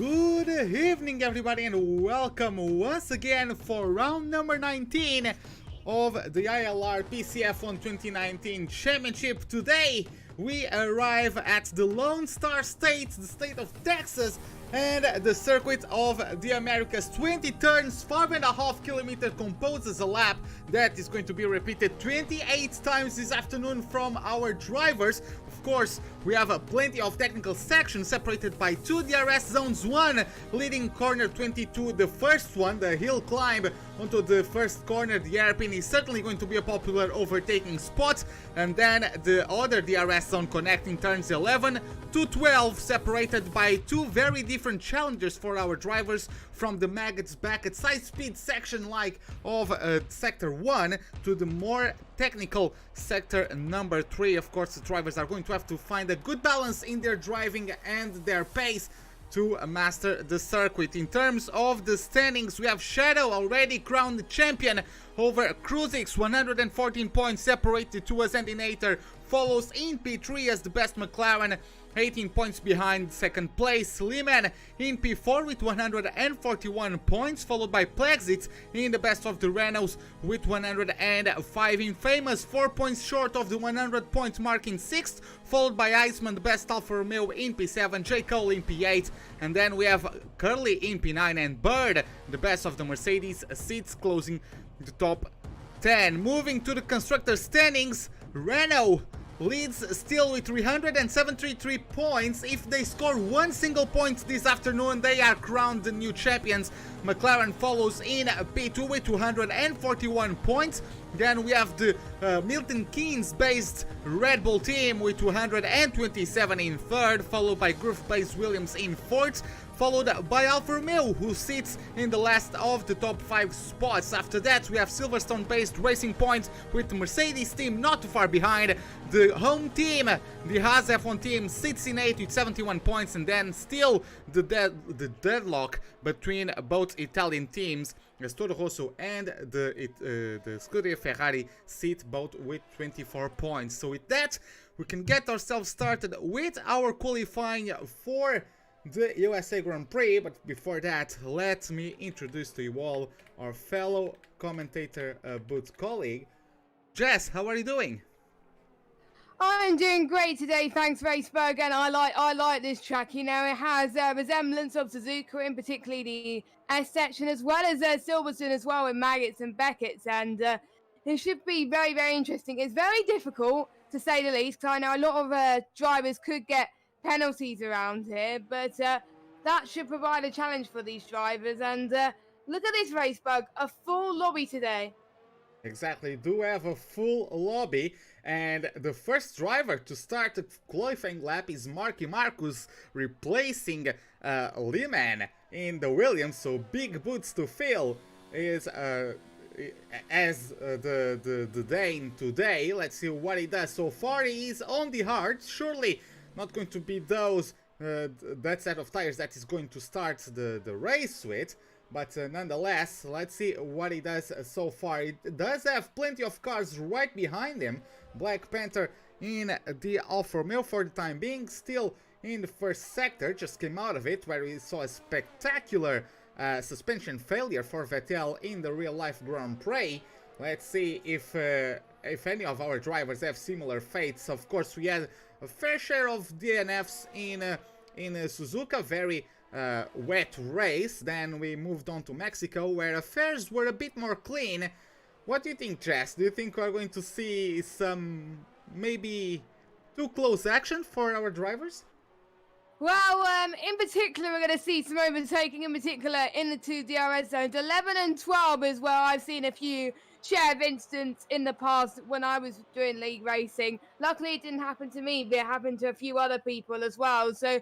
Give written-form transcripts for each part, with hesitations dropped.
Good evening, everybody, and welcome once again for round number 19 of the ILR PCF1 2019 Championship. Today, we arrive at the Lone Star State, the state of Texas, and the circuit of the Americas. 20 turns, 5.5 kilometers composes a lap that is going to be repeated 28 times this afternoon from our drivers. Of course, we have plenty of technical sections separated by two DRS zones. One leading corner 22, the first one, the hill climb onto the first corner. The airpin is certainly going to be a popular overtaking spot. And then the other DRS zone connecting turns 11 to 12, separated by two very different challenges for our drivers, from the maggots back at side speed section like of sector 1 to the more technical sector number 3. Of course, the drivers are going to have to find a good balance in their driving and their pace to master the circuit. In terms of the standings, we have Shadow already crowned champion over Cruisix, 114 points separated to Ascendinator, follows in P3 as the best McLaren, 18 points behind second place. Lehman in P4 with 141 points, followed by Plexit in the best of the Renaults with 105. Infamous 4 points short of the 100 point mark in 6th, followed by Iceman, the best Alfa Romeo in P7, J. Cole in P8, and then we have Curly in P9 and Bird, the best of the Mercedes seats, closing the top 10. Moving to the constructor standings, Renault leads still with 373 points. If they score one single point this afternoon, they are crowned the new champions. McLaren follows in P2 with 241 points. Then we have the Milton Keynes based Red Bull team with 227 in third, followed by Groove based Williams in fourth, followed by Alfa Romeo, who sits in the last of the top 5 spots. After that, we have Silverstone based Racing Point with the Mercedes team not too far behind. The home team, the Haas F1 team, sits in 8th with 71 points, and then still the deadlock between both Italian teams, Toro Rosso and the Scuderia Ferrari, sit both with 24 points. So with that, we can get ourselves started with our qualifying for the USA Grand Prix. But before that, let me introduce to you all our fellow commentator booth colleague. Jess, how are you doing? I'm doing great today, thanks Raceberg, and I like this track. You know, it has a resemblance of Suzuka, in particularly the S section, as well as Silverstone as well, with Maggots and Beckett's, and it should be very, very interesting. It's very difficult, to say the least, because I know a lot of drivers could get penalties around here, but that should provide a challenge for these drivers. And look at this, Raceberg, a full lobby today. Exactly, do have a full lobby, and the first driver to start the qualifying lap is Marky Marcus, replacing Lehman in the Williams. So big boots to fill is as the Dane today. Let's see what he does. So far he is on the hard, surely not going to be those that set of tires that is going to start the race with. But nonetheless, let's see what he does so far. It does have plenty of cars right behind him. Black Panther in the Alfa Romeo for the time being, still in the first sector, just came out of it, where we saw a spectacular suspension failure for Vettel in the real-life Grand Prix. Let's see if any of our drivers have similar fates. Of course, we had a fair share of DNFs in Suzuka, very wet race. Then we moved on to Mexico, where affairs were a bit more clean. What do you think, Jess? Do you think we're going to see some maybe too close action for our drivers? Well, in particular, we're going to see some overtaking, in particular in the two DRS zones. 11 and 12 is where I've seen a few share of incidents in the past when I was doing league racing. Luckily, it didn't happen to me, but it happened to a few other people as well. So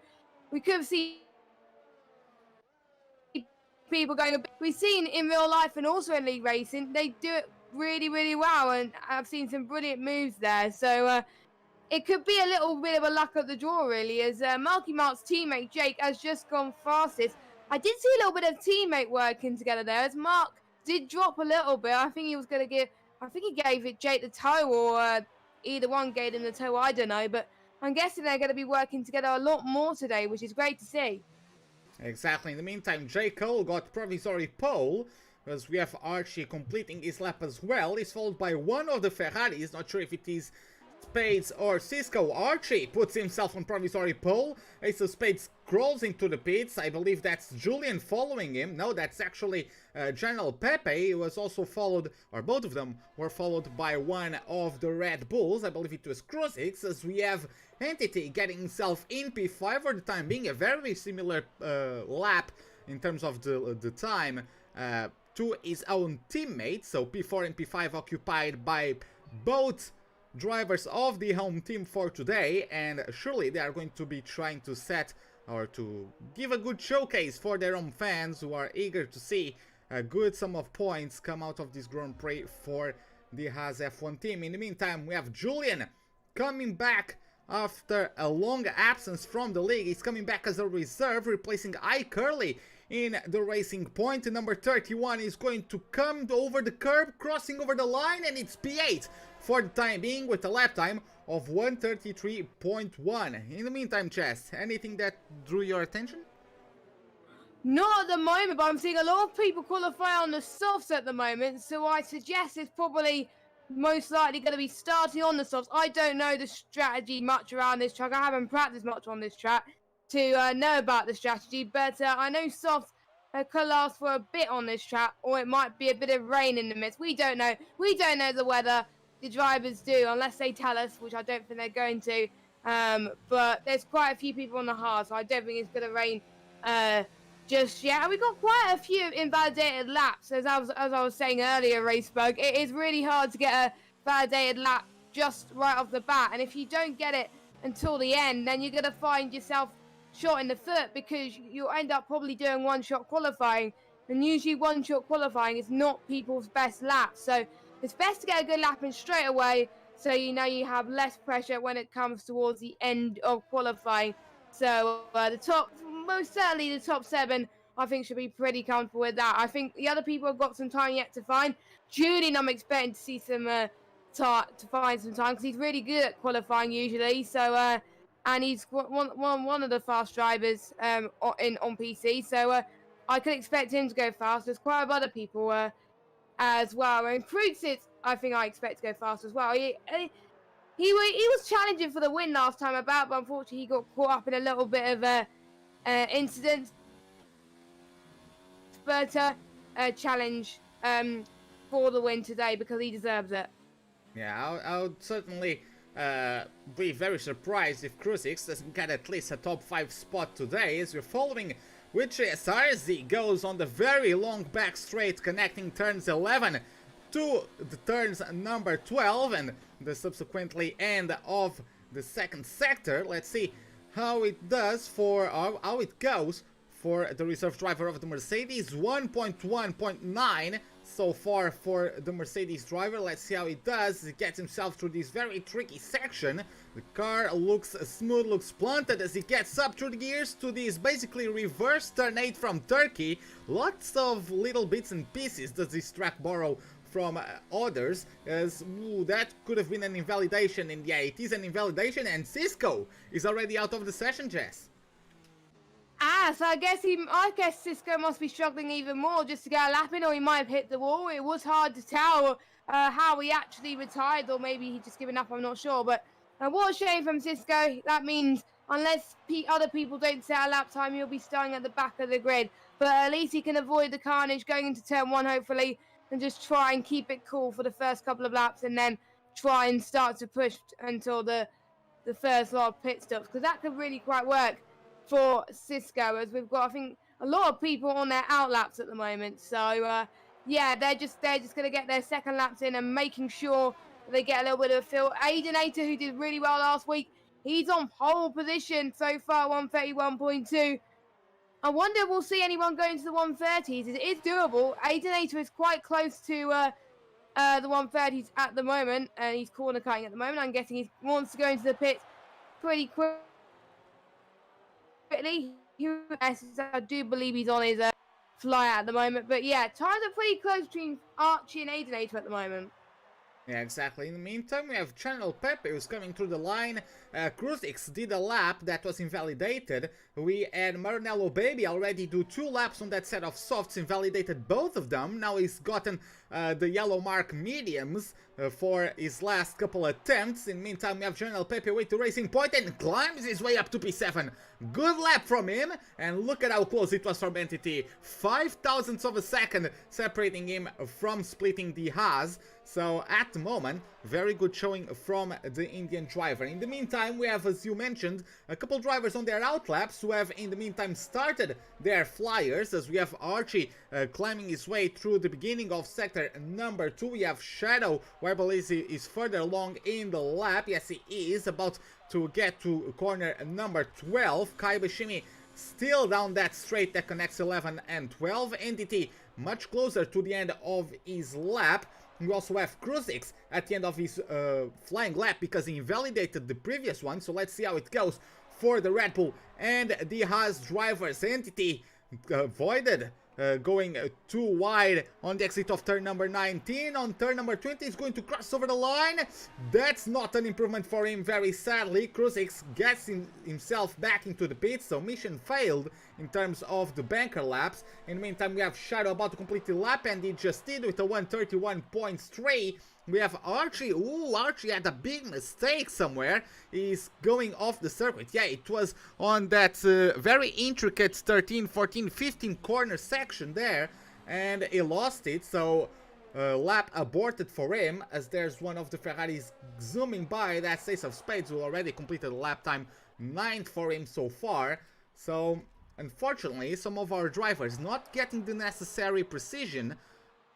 we could see people going a bit. We've seen in real life and also in league racing, they do it really, really well, and I've seen some brilliant moves there. So it could be a little bit of a luck of the draw, really, as Marky Mark's teammate Jake has just gone fastest. I did see a little bit of teammate working together there, as Mark did drop a little bit. I think he was going to give, I think he gave it Jake the toe, or either one gave him the toe, I don't know, but I'm guessing they're going to be working together a lot more today, which is great to see. Exactly. In the meantime, J. Cole got provisory pole, as we have Archie completing his lap as well. He's followed by one of the Ferraris, not sure if it is Spades or Cisco. Archie puts himself on provisory pole. Ace of Spades crawls into the pits. I believe that's Julian following him. No, that's actually General Pepe. He was also followed, or both of them were followed by one of the Red Bulls. I believe it was Crucix, as we have Entity getting himself in P5 for the time being. A very similar lap in terms of the time to his own teammate. So P4 and P5 occupied by both drivers of the home team for today, and surely they are going to be trying to set or to give a good showcase for their own fans who are eager to see a good sum of points come out of this Grand Prix for the Haas F1 team. In the meantime, we have Julian coming back after a long absence from the league. He's coming back as a reserve, replacing iCurly in the Racing Point. Number 31 is going to come over the curb, crossing over the line, and it's P8 for the time being with a lap time of 1:33.1. In the meantime, Chess, anything that drew your attention? Not at the moment, but I'm seeing a lot of people qualify on the softs at the moment, so I suggest it's probably most likely going to be starting on the softs. I don't know the strategy much around this track. I haven't practiced much on this track to know about the strategy, but I know softs could last for a bit on this track, or it might be a bit of rain in the midst. We don't know. We don't know the weather. The drivers do, unless they tell us, which I don't think they're going to. But there's quite a few people on the hard, so I don't think it's going to rain just yet. And we got quite a few invalidated laps, as I was saying earlier, Raceberg. It is really hard to get a validated lap just right off the bat, and if you don't get it until the end, then you're going to find yourself shot in the foot, because you'll end up probably doing one-shot qualifying, and usually one-shot qualifying is not people's best lap. So it's best to get a good lap in straight away, so you know you have less pressure when it comes towards the end of qualifying. So most certainly the top 7, I think, should be pretty comfortable with that. I think the other people have got some time yet to find. Julian, I'm expecting to see some to find some time, because he's really good at qualifying usually. So and he's one of the fast drivers on PC. So I could expect him to go fast. There's quite a lot of other people as well. And Crucix, I think I expect to go fast as well. He was challenging for the win last time about, but unfortunately he got caught up in a little bit of a incident. But a challenge for the win today, because he deserves it. Yeah, I would certainly be very surprised if Crucix doesn't get at least a top 5 spot today, as we're following with SRZ goes on the very long back straight connecting turns 11 to the turns number 12 and the subsequently end of the second sector. Let's see how it does for how it goes for the reserve driver of the Mercedes. 1.1.9 so far for the Mercedes driver. Let's see how he does. He gets himself through this very tricky section. The car looks smooth, looks planted as he gets up through the gears to this basically reverse turn 8 from Turkey. Lots of little bits and pieces does this track borrow from others, as that could have been an invalidation, and yeah, it is an invalidation, and Cisco is already out of the session, Jess. So I guess Cisco must be struggling even more just to get a lap in, or he might have hit the wall. It was hard to tell how he actually retired, or maybe he just given up, I'm not sure. But what a shame from Cisco. That means unless other people don't set a lap time, he'll be starting at the back of the grid. But at least he can avoid the carnage going into turn 1, hopefully, and just try and keep it cool for the first couple of laps, and then try and start to push until the first lot of pit stops, because that could really quite work for Cisco, as we've got, I think, a lot of people on their out laps at the moment. So yeah, they're just going to get their second laps in and making sure that they get a little bit of a feel. Aidenator, who did really well last week, he's on pole position so far, 131.2. I wonder if we'll see anyone go into the 130s. It is doable. Aidenator is quite close to the 130s at the moment, and he's corner cutting at the moment. I'm guessing he wants to go into the pits pretty quickly. I do believe he's on his fly at the moment. But yeah, times are pretty close between Archie and Aidenator at the moment. Yeah, exactly. In the meantime, we have Channel Pepe who's coming through the line Kruzix did a lap that was invalidated. We had Maranello Baby already do 2 laps on that set of softs, invalidated both of them. Now he's gotten the yellow mark mediums for his last couple attempts. In the meantime, we have General Pepe away to Racing Point and climbs his way up to P7. Good lap from him, and look at how close it was from Entity. 5,000ths of a second separating him from splitting the Haas. So at the moment, very good showing from the Indian driver. In the meantime, we have, as you mentioned, a couple drivers on their outlaps who have in the meantime started their flyers, as we have Archie climbing his way through the beginning of sector number 2. We have Shadow, who I believe is further along in the lap. Yes, he is about to get to corner number 12. Kaibashimi still down that straight that connects 11 and 12. Entity much closer to the end of his lap. We also have Kruzix at the end of his flying lap because he invalidated the previous one. So let's see how it goes for the Red Bull and the Haas drivers. Entity avoided going too wide on the exit of turn number 19. On turn number 20, he's going to cross over the line. That's not an improvement for him, very sadly. Kruzix gets himself back into the pits, so mission failed in terms of the banker laps. In the meantime, we have Shadow about to complete the lap, and he just did with a 131.3. We have Archie. Ooh, Archie had a big mistake somewhere. He's going off the circuit. Yeah, it was on that very intricate 13, 14, 15 corner section there, and he lost it. So lap aborted for him, as there's one of the Ferraris zooming by. That's Ace of Spades, who already completed a lap time 9th for him so far. So unfortunately, some of our drivers not getting the necessary precision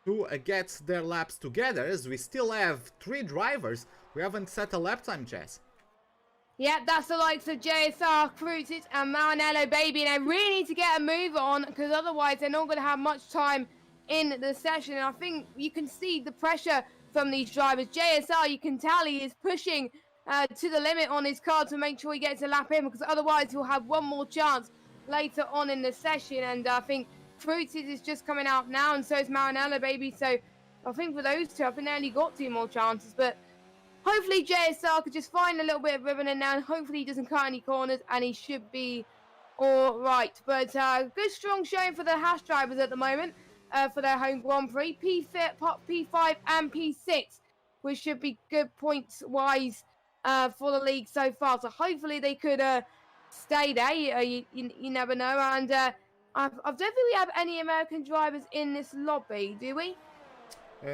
to get their laps together, as we still have 3 drivers. We haven't set a lap time, Jess. Yeah, that's the likes of JSR, Kruzix and Maranello Baby, and they really need to get a move on, because otherwise they're not going to have much time in the session. And I think you can see the pressure from these drivers. JSR, you can tell he is pushing to the limit on his car to make sure he gets a lap in, because otherwise he'll have one more chance later on in the session. And I think Kruzix is just coming out now, and so is Maranello Baby. So I think for those two, I think they only got 2 more chances. But hopefully JSR could just find a little bit of rhythm in now, and hopefully he doesn't cut any corners, and he should be all right. But good, strong showing for the Haas drivers at the moment for their home Grand Prix. P5 and P6, which should be good points-wise for the league so far. So hopefully they could stay there. You never know. And I don't think we have any American drivers in this lobby, do we?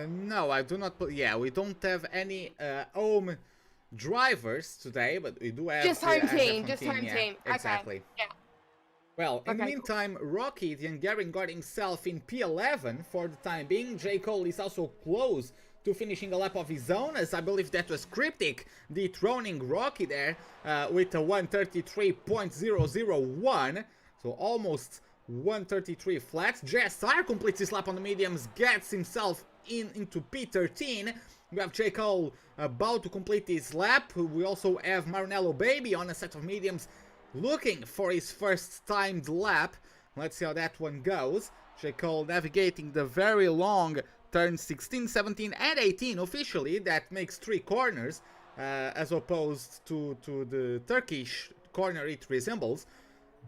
No, I do not. Yeah, we don't have any home drivers today, but we do have just home team. Just home team. Exactly. Okay. Yeah. Well, in the meantime, Rocky, the Hungarian, got himself in P11 for the time being. J. Cole is also close to finishing a lap of his own, as I believe that was Cryptic dethroning Rocky there with a 133.001. So almost 133 flats. JSR completes his lap on the mediums, gets himself into P13. We have J. Cole about to complete his lap. We also have Maranello Baby on a set of mediums looking for his first timed lap. Let's see how that one goes. J. Cole navigating the very long turns 16, 17 and 18 officially. That makes 3 corners as opposed to the Turkish corner it resembles.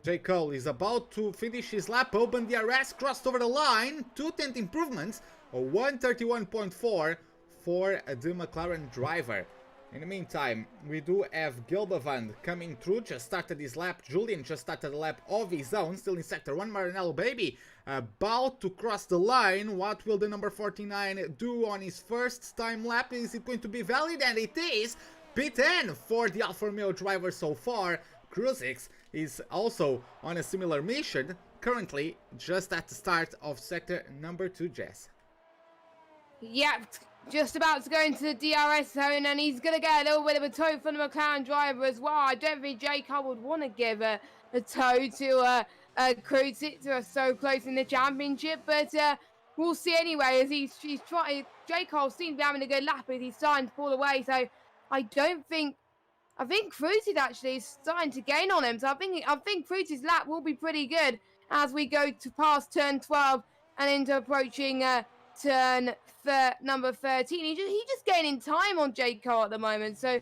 J. Cole is about to finish his lap, open DRS, crossed over the line, 2/10 improvements, a 131.4 for the McLaren driver. In the meantime, we do have Gilbavand coming through, just started his lap. Julian just started a lap of his own, still in sector 1. Maranello Baby about to cross the line. What will the number 49 do on his first time lap? Is it going to be valid? And it is! P10 for the Alfa Romeo driver so far. Kruzix is also on a similar mission, currently just at the start of sector number 2, Jess. Yep, just about to go into the DRS zone, and he's going to get a little bit of a tow from the McLaren driver as well. I don't think J. Cole would want to give a tow to Kruzix, who are so close in the championship, but we'll see anyway, as he's trying. J. Cole seems to be having a good lap, as he's starting to pull away, so I think Kruzix actually is starting to gain on him. So I think Kruzix's lap will be pretty good as we go to past turn 12 and into approaching turn number 13. He's just gaining time on J. Cole at the moment. So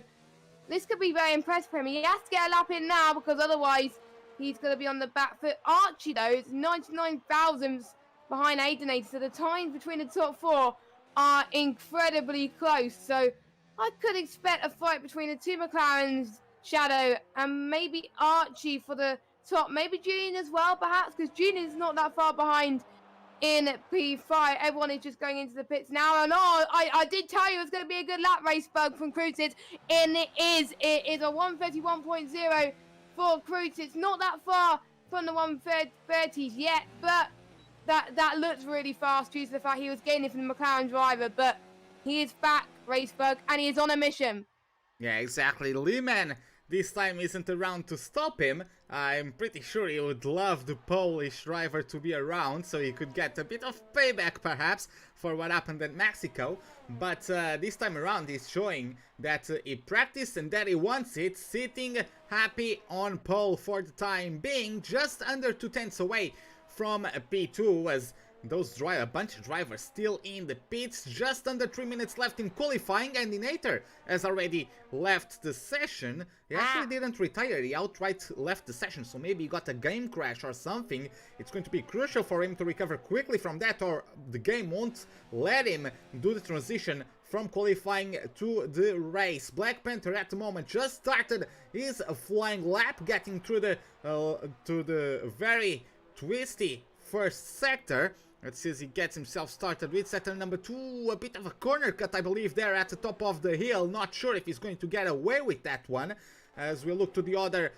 this could be very impressive for him. He has to get a lap in now because otherwise he's going to be on the back foot. Archie, though, is 99 thousandths behind Aidenator, so the times between the top four are incredibly close. So I could expect a fight between the two McLarens, Shadow, and maybe Archie for the top. Maybe Julian as well, perhaps, because Julian is not that far behind in P5. Everyone is just going into the pits now. And I did tell you it was going to be a good lap race, Bug, from Cruises. And it is. It is a 131.0 for Cruises. It's not that far from the 130s yet, but that looks really fast due to the fact he was gaining from the McLaren driver. But he is back, Racebug, and he is on a mission. Yeah, exactly. Lehman this time isn't around to stop him. I'm pretty sure he would love the Polish driver to be around so he could get a bit of payback perhaps for what happened in Mexico. But this time around he's showing that he practiced and that he wants it, sitting happy on pole for the time being, just under 2/10 away from P2 as a bunch of drivers still in the pits, just under 3 minutes left in qualifying, and Inator has already left the session. He actually didn't retire, he outright left the session, so maybe he got a game crash or something. It's going to be crucial for him to recover quickly from that, or the game won't let him do the transition from qualifying to the race. Black Panther at the moment just started his flying lap, getting through the to the very twisty first sector. Let's see as he gets himself started with sector number 2. A bit of a corner cut, I believe, there at the top of the hill. Not sure if he's going to get away with that one. As we look to the other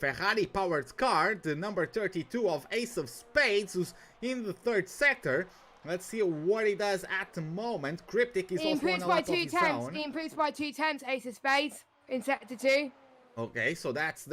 Ferrari-powered car, the number 32 of Ace of Spades, who's in the third sector. Let's see what he does at the moment. Cryptic is also on a lap of his own. He improves by 2/10, Ace of Spades, in sector 2. Okay, so that's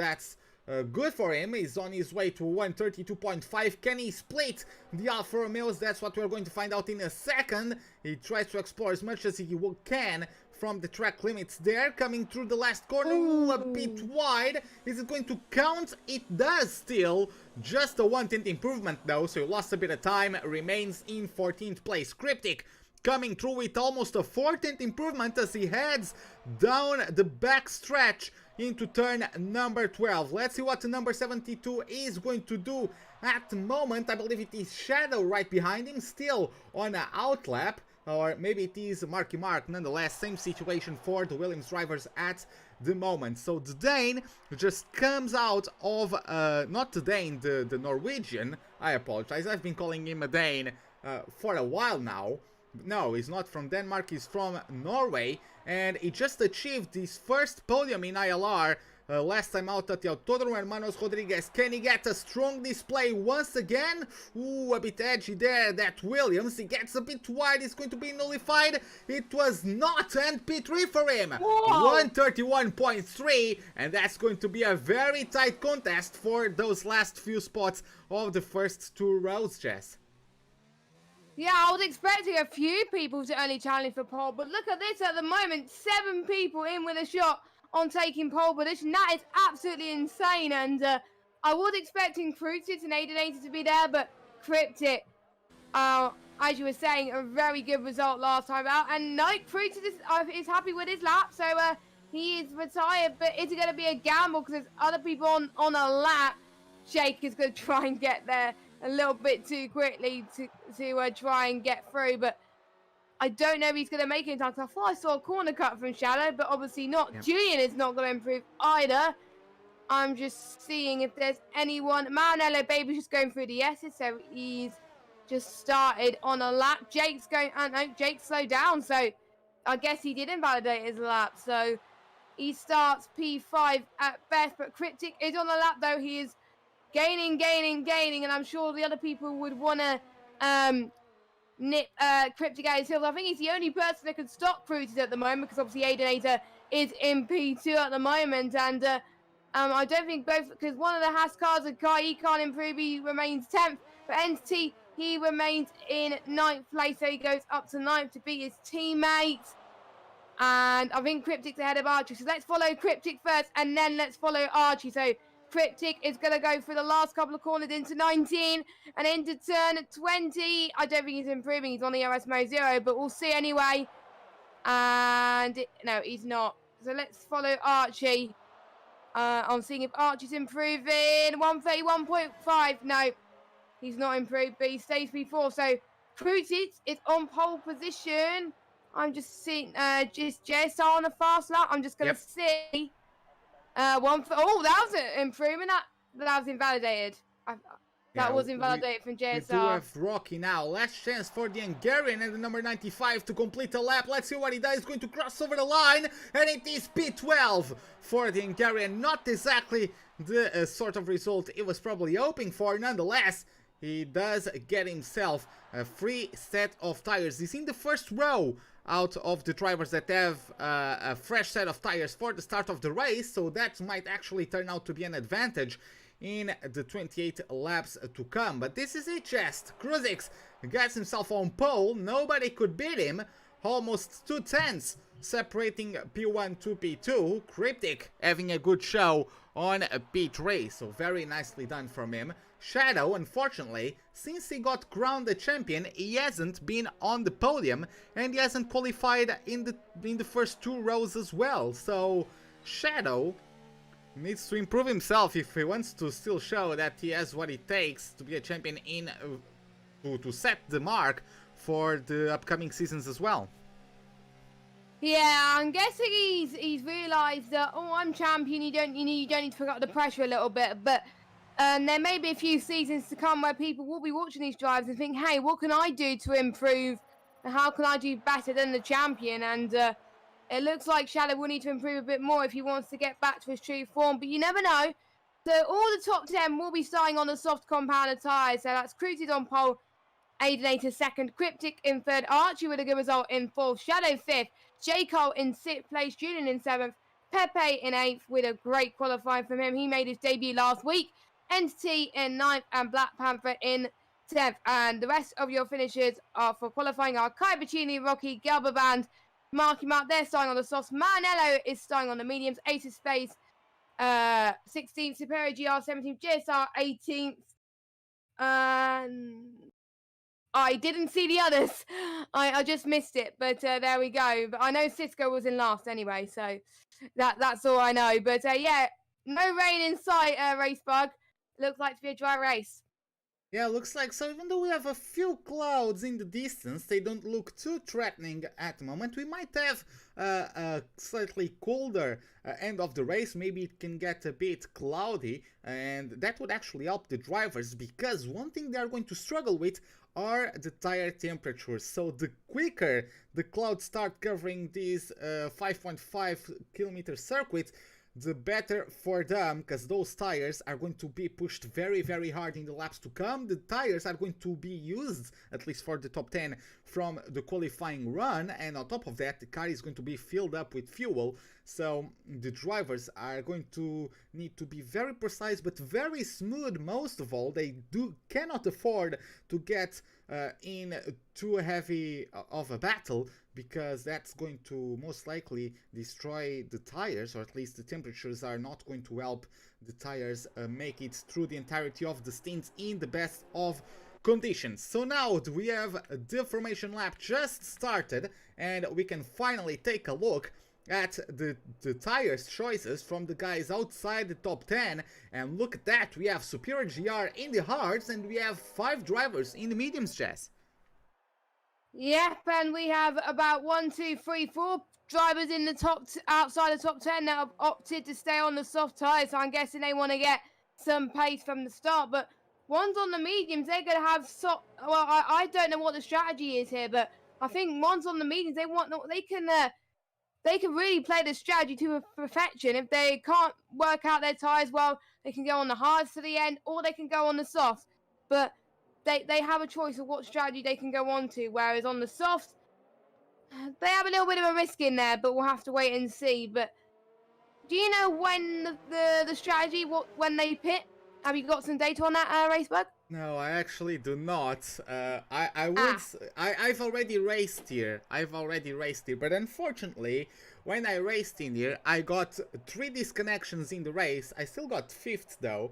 good for him. He's on his way to 132.5. Can he split the Alfa Romeos? That's what we're going to find out in a second. He tries to explore as much as he can from the track limits there. Coming through the last corner. Ooh, a bit wide. Is it going to count? It does still. Just a 1/10 improvement though, so he lost a bit of time. Remains in 14th place. Cryptic coming through with almost a 4/10 improvement as he heads down the back stretch into turn number 12. Let's see what the number 72 is going to do at the moment. I believe it is Shadow right behind him, still on an outlap. Or maybe it is Marky Mark. Nonetheless, same situation for the Williams drivers at the moment. So the Dane just comes out of, not the Dane, the Norwegian. I apologize, I've been calling him a Dane for a while now. No, he's not from Denmark, he's from Norway, and he just achieved his first podium in ILR last time out at the Autódromo Hermanos Rodriguez. Can he get a strong display once again? Ooh, a bit edgy there, that Williams. He gets a bit wide, he's going to be nullified. It was not, and P3 for him. 131.3, and that's going to be a very tight contest for those last few spots of the first two rows, Jess. Yeah, I was expecting a few people to only challenge for pole, but look at this at the moment. 7 people in with a shot on taking pole position. That is absolutely insane, and I was expecting Cruises and Aidenator to be there, but Cryptic, as you were saying, a very good result last time out. And no, Cruises is happy with his lap, so he is retired, but is it going to be a gamble because there's other people on a lap? Jake is going to try and get there a little bit too quickly to try and get through, but I don't know if he's going to make it in time. I thought I saw a corner cut from Shadow, but obviously not. Yep. Julian is not going to improve either. I'm just seeing if there's anyone. Maranello Baby's just going through the S's, so he's just started on a lap. Jake's going, no, Jake slowed down, so I guess he did invalidate his lap. So he starts P5 at best, but Cryptic is on the lap, though. He is gaining, and I'm sure the other people would want to nip Cryptic out his heels. I think he's the only person that can stop Cruises at the moment, because obviously Aidenator is in P2 at the moment, and I don't think both, because one of the Haas cars, he can't improve, he remains 10th, but Entity, he remains in 9th place, so he goes up to 9th to beat his teammates. And I think Cryptic's ahead of Archie, so let's follow Cryptic first, and then let's follow Archie. So Cryptic is going to go through the last couple of corners into 19 and into turn 20. I don't think he's improving. He's on the ERS Mode 0, but we'll see anyway. And no, he's not. So let's follow Archie. I'm seeing if Archie's improving. 131.5. No, he's not improved, but he stays P4. So Cruises is on pole position. I'm just seeing just JSR on a fast lap. I'm just gonna see. Oh, that was an improvement. That was invalidated. That was invalidated from JSR. We do have Rocky now. Last chance for the Hungarian and the number 95 to complete a lap. Let's see what he does. He's going to cross over the line. And it is P12 for the Hungarian. Not exactly the sort of result he was probably hoping for. Nonetheless, he does get himself a free set of tires. He's in the first row out of the drivers that have a fresh set of tires for the start of the race. So that might actually turn out to be an advantage in the 28 laps to come. But this is a chest. Kruzix gets himself on pole. Nobody could beat him. Almost 2 tenths separating P1 to P2. Cryptic having a good show on P3. So very nicely done from him. Shadow, unfortunately, since he got crowned the champion, he hasn't been on the podium and he hasn't qualified in the first 2 rows as well. So Shadow needs to improve himself if he wants to still show that he has what it takes to be a champion in to set the mark for the upcoming seasons as well. Yeah, I'm guessing he's realised that, oh, I'm champion. You don't need to pick up the pressure a little bit, but there may be a few seasons to come where people will be watching these drives and think, hey, what can I do to improve? And how can I do better than the champion? And it looks like Shadow will need to improve a bit more if he wants to get back to his true form, but you never know. So all the top 10 will be starting on the soft compounded tyres. So that's Cruises on pole, Aidenator second, Cryptic in third, Archie with a good result in fourth, Shadow fifth, J. Cole in sixth place, Julian in seventh, Pepe in eighth with a great qualifying from him. He made his debut last week. Entity in ninth and Black Panther in 10th. And the rest of your finishers are for qualifying are Kai Bacini, Rocky, Galbaband, Marky Mark. They're starting on the softs. Manello is starting on the mediums. Ace of Space 16th. Superior GR 17th. GSR 18th. I didn't see the others. I just missed it. But there we go. But I know Cisco was in last anyway. So that's all I know. But yeah, no rain in sight, Racebug. Looks like to be a dry race. Yeah, looks like so. Even though we have a few clouds in the distance, they don't look too threatening at the moment. We might have a slightly colder end of the race. Maybe it can get a bit cloudy, and that would actually help the drivers, because one thing they are going to struggle with are the tire temperatures. So the quicker the clouds start covering these 5.5 kilometer circuits, the better for them, because those tires are going to be pushed very, very hard in the laps to come. The tires are going to be used, at least for the top 10, from the qualifying run, and on top of that, the car is going to be filled up with fuel, so the drivers are going to need to be very precise, but very smooth most of all. They cannot afford to get in too heavy of a battle, because that's going to most likely destroy the tires, or at least the temperatures are not going to help the tires make it through the entirety of the stints in the best of conditions. So now we have the formation lap just started, and we can finally take a look at the tires choices from the guys outside the top 10, and look at that, we have Superior GR in the hards, and we have 5 drivers in the mediums, Jess. Yep, and we have about 1, 2, 3, 4 drivers in the outside the top 10 that have opted to stay on the soft tyres. So I'm guessing they want to get some pace from the start. But ones on the mediums, they're going to have well, I don't know what the strategy is here, but I think ones on the mediums, they can really play the strategy to perfection. If they can't work out their tyres well, they can go on the hards to the end, or they can go on the softs. But they have a choice of what strategy they can go on to, whereas on the softs, they have a little bit of a risk in there, but we'll have to wait and see. But do you know when the strategy, when they pit? Have you got some data on that, Racebug? No, I actually do not. I've already raced here. But unfortunately, when I raced in here, I got 3 disconnections in the race. I still got 5th though.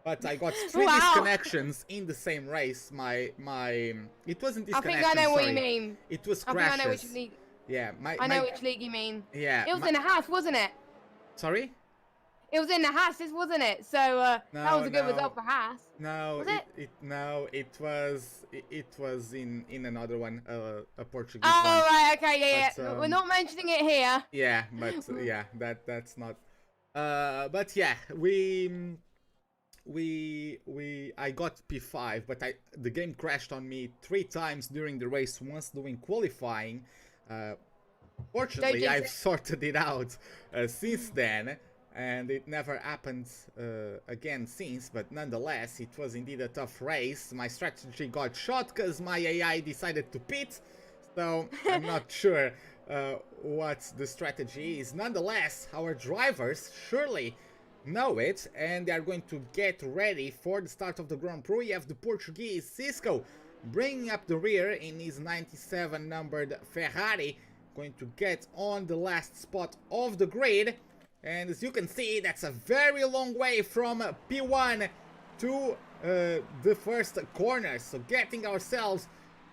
But I got 3 disconnections in the same race. It wasn't disconnection, I think I know what you mean. It was crashes. I think I know what you mean. Yeah, I know which league you mean. Yeah. It was in the house, wasn't it? Sorry? It was in the Haas, wasn't it? So that was a good result for Haas. No, Was it was in another one, a Portuguese oh, one. right, okay, yeah, But, yeah. We're not mentioning it here. Yeah, but yeah, that's not. But yeah, I got P5, but the game crashed on me 3 times during the race. Once doing qualifying. Fortunately, I've sorted it out since then, and it never happened again since, but nonetheless, it was indeed a tough race. My strategy got shot because my AI decided to pit, so I'm not sure what the strategy is. Nonetheless, our drivers surely know it, and they are going to get ready for the start of the Grand Prix. You have the Portuguese Cisco bringing up the rear in his 97 numbered Ferrari, going to get on the last spot of the grid. And as you can see, that's a very long way from P1 to the first corner. So getting ourselves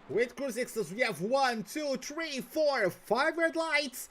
with cruise X's, we have 1, 2, 3, 4, 5 red lights.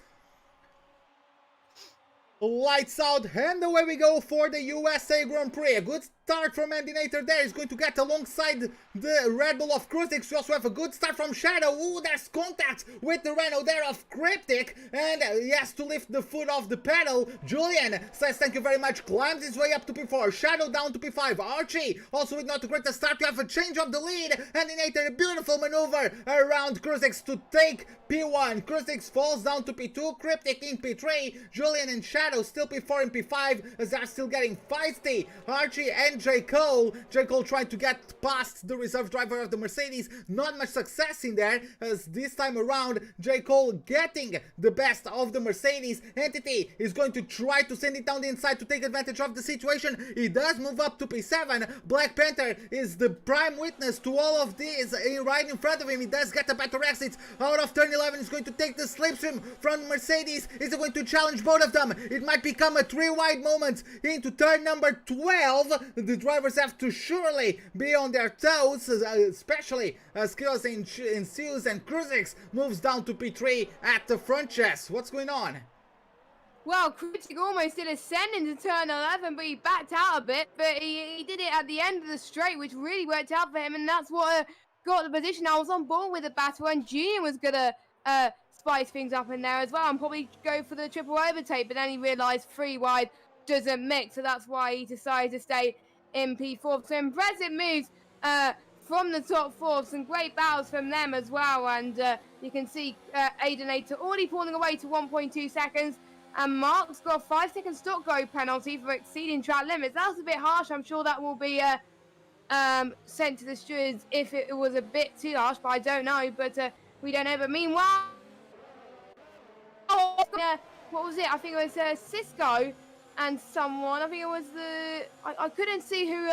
Lights out, and away we go for the USA Grand Prix. A good start from Andinator there. He's going to get alongside the Red Bull of Cruisix. We also have a good start from Shadow. Ooh, there's contact with the Renault there of Cryptic, and he has to lift the foot off the pedal. Julian says thank you very much, climbs his way up to P4. Shadow down to P5. Archie also with not a great start. You have a change of the lead. Andinator, a beautiful maneuver around Cruisix to take P1. Cruisix falls down to P2. Cryptic in P3. Julian and Shadow still P4 and P5 as they're still getting feisty. Archie and J. Cole. J. Cole trying to get past the reserve driver of the Mercedes. Not much success in there, as this time around J. Cole getting the best of the Mercedes. Entity is going to try to send it down the inside to take advantage of the situation. He does move up to P7. Black Panther is the prime witness to all of this. Right in front of him, he does get a better exit out of turn 11. He's going to take the slipstream from Mercedes. Is he going to challenge both of them? It might become a 3-wide moment into turn number 12. The drivers have to surely be on their toes, especially as chaos ensues and Cruisix moves down to P3 at the front chest. What's going on? Well, Critic almost did ascend into turn 11, but he backed out a bit. But he did it at the end of the straight, which really worked out for him, and that's what got the position. I was on board with the battle, and Junior was gonna spice things up in there as well and probably go for the triple overtake, but then he realised 3 wide doesn't mix, so that's why he decided to stay in P4. So impressive moves from the top 4, some great battles from them as well, and you can see Aidenator already pulling away to 1.2 seconds, and Mark's got a 5-second stock go penalty for exceeding track limits. That was a bit harsh. I'm sure that will be sent to the stewards if it was a bit too harsh, but I don't know, but we don't know. But meanwhile, what was it? I think it was Cisco and someone. I think it was I couldn't see who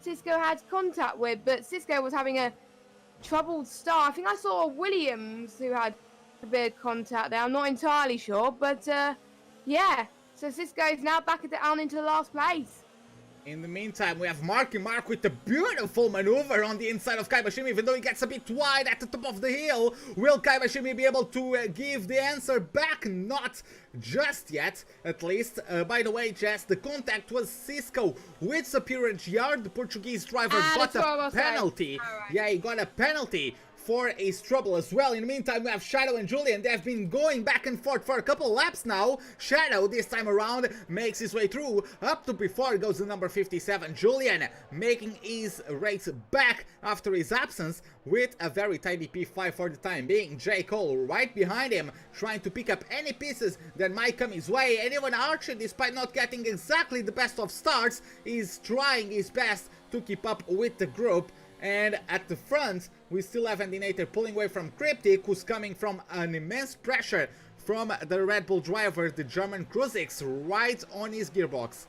Cisco had contact with, but Cisco was having a troubled start. I think I saw Williams who had a bit of contact there. I'm not entirely sure, but yeah. So Cisco is now back down into the last place. In the meantime, we have Marky Mark with the beautiful maneuver on the inside of Kaibashimi, even though he gets a bit wide at the top of the hill. Will Kaibashimi be able to give the answer back? Not just yet, at least. By the way, Jess, the contact was Cisco with Superior GR. The Portuguese driver got a penalty. Right. Yeah, he got a penalty for his trouble as well. In the meantime, we have Shadow and Julian. They have been going back and forth for a couple laps now. Shadow, this time around, makes his way through. Up to P4 goes the number 57. Julian making his race back after his absence with a very tidy P5 for the time being. J. Cole right behind him, trying to pick up any pieces that might come his way. And even Archer, despite not getting exactly the best of starts, is trying his best to keep up with the group. And at the front, we still have Andinator pulling away from Cryptic, who's coming from an immense pressure from the Red Bull driver, the German Cruisix, right on his gearbox.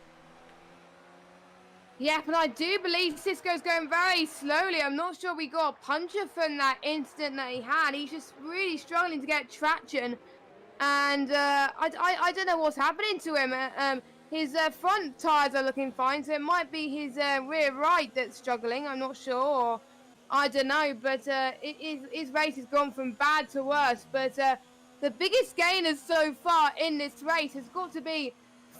Yeah, but I do believe Cisco's going very slowly. I'm not sure we got a puncher from that incident that he had. He's just really struggling to get traction. And I don't know what's happening to him. His front tyres are looking fine, so it might be his rear right that's struggling. I'm not sure, or I don't know, but his race has gone from bad to worse. But the biggest gainers so far in this race has got to be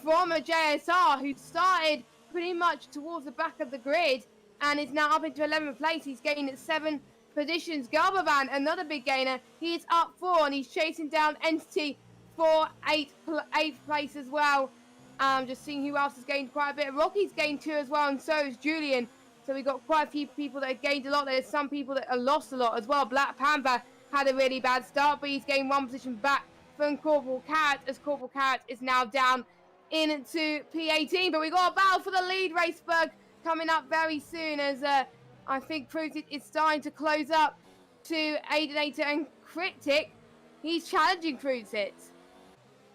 from a JSR who started pretty much towards the back of the grid and is now up into 11th place. He's gained 7 positions. Galbavan, another big gainer, he is up 4 and he's chasing down Entity for 8th place as well. Just seeing who else has gained quite a bit. Rocky's gained 2 as well, and so is Julian. So we've got quite a few people that have gained a lot. There's some people that have lost a lot as well. Black Panther had a really bad start, but he's gained 1 position back from Corporal Carrot, as Corporal Carrot is now down into P18. But we got a battle for the lead, Raceberg, coming up very soon, as I think Cruisit is starting to close up to Aidenator and Cryptic. He's challenging Cruisit.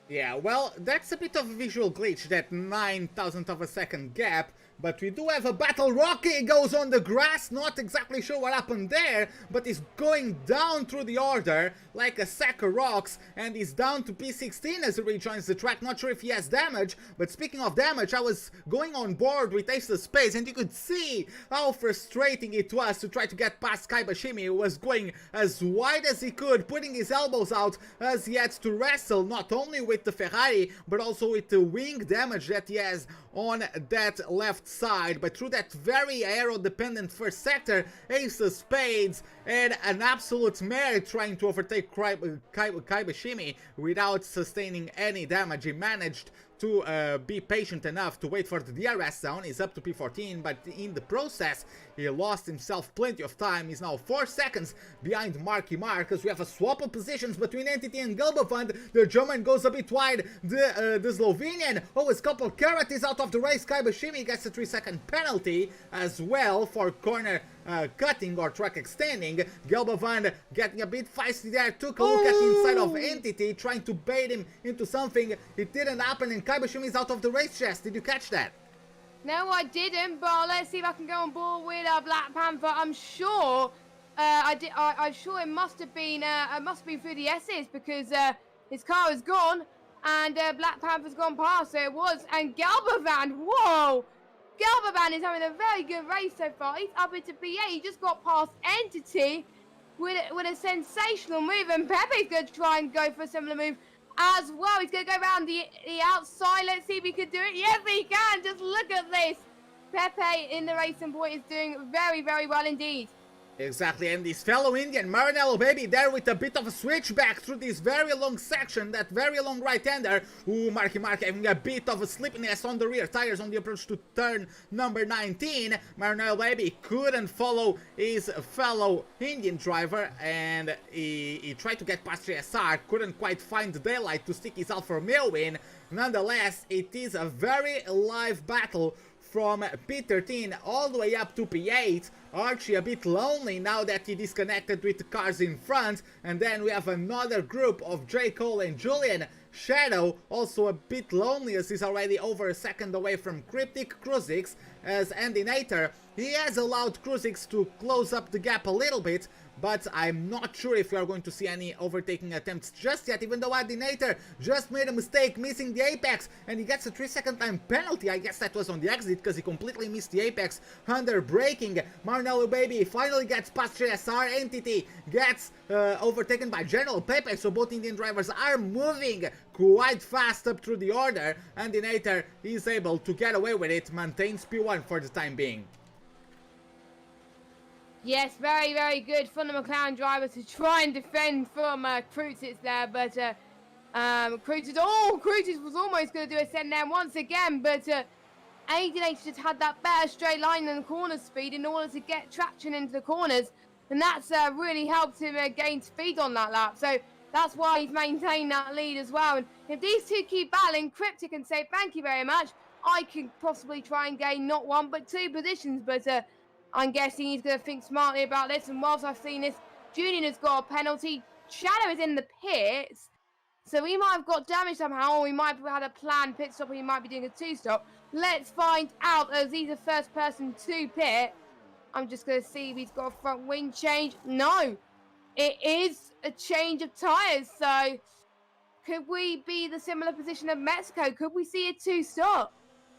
Yeah, well, that's a bit of a visual glitch, that 9,000th of a second gap, but we do have a battle. Rocky goes on the grass, not exactly sure what happened there, but he's going down through the order like a sack of rocks, and he's down to P16 as he rejoins the track. Not sure if he has damage, but speaking of damage, I was going on board with Ace of Spades, and you could see how frustrating it was to try to get past Kaibashimi, who was going as wide as he could, putting his elbows out as he had to wrestle not only with the Ferrari, but also with the wing damage that he has on that left side. But through that very aero-dependent first sector, Ace of Spades had an absolute mare trying to overtake Kaibashimi without sustaining any damage. He managed to be patient enough to wait for the DRS zone. He's up to P14, but in the process he lost himself plenty of time. He's now 4 seconds behind Marky Mark, as we have a swap of positions between Entity and Gulbafund. The German goes a bit wide, the Slovenian, his couple Carrot is out of the race. Kaibashimi gets a 3-second penalty as well for corner cutting or track extending. Gulbafund getting a bit feisty there, took a look at the inside of Entity, trying to bait him into something. It didn't happen, and Kaibashimi is out of the race. Jess, did you catch that? No, I didn't, but let's see if I can go on board with Black Panther. I'm sure I'm sure it must have been through the S's, because his car is gone and Black Panther's gone past, so it was. And Galbavan, whoa! Galbavan is having a very good race so far. He's up into P8. He just got past Entity with a sensational move, and Pepe's going to try and go for a similar move as well. He's going to go around the outside. Let's see if he can do it. Yes, he can. Just look at this. Pepe in the racing point is doing very, very well indeed. Exactly, and this fellow Indian, Maranello Baby, there with a bit of a switchback through this very long section, that very long right-hander. Marky Mark having a bit of a slippiness on the rear tires on the approach to turn number 19. Maranello Baby couldn't follow his fellow Indian driver, and he tried to get past JSR, couldn't quite find the daylight to stick his Alfa Romeo in. Nonetheless, it is a very live battle from P13 all the way up to P8. Archie a bit lonely now that he disconnected with the cars in front, and then we have another group of J. Cole and Julian. Shadow also a bit lonely, as he's already over a second away from Cryptic. Cruisix as Andy Nater. He has allowed Cruisix to close up the gap a little bit, but I'm not sure if we are going to see any overtaking attempts just yet, even though Andy Nater just made a mistake missing the apex, and he gets a 3-second time penalty. I guess that was on the exit, because he completely missed the apex under braking. Maranello Baby finally gets past JSR. Entity gets overtaken by General Pepe, so both Indian drivers are moving quite fast up through the order. Andy Nater is able to get away with it, maintains P1 for the time being. Yes, very, very good from the McLaren driver to try and defend from Cruisis there, but Cruisis was almost going to do a send down once again, but ADH just had that better straight line and corner speed in order to get traction into the corners, and that's really helped him gain speed on that lap, so that's why he's maintained that lead as well. And if these two keep battling, Cryptic can say thank you very much. I can possibly try and gain not 1 but 2 positions, but I'm guessing he's going to think smartly about this. And whilst I've seen this, Julian has got a penalty. Shadow is in the pits, so he might have got damage somehow, or he might have had a planned pit stop, or he might be doing a 2-stop. Let's find out, as he's the first person to pit. I'm just going to see if he's got a front wing change. No, it is a change of tyres. So could we be the similar position of Mexico? Could we see a 2-stop?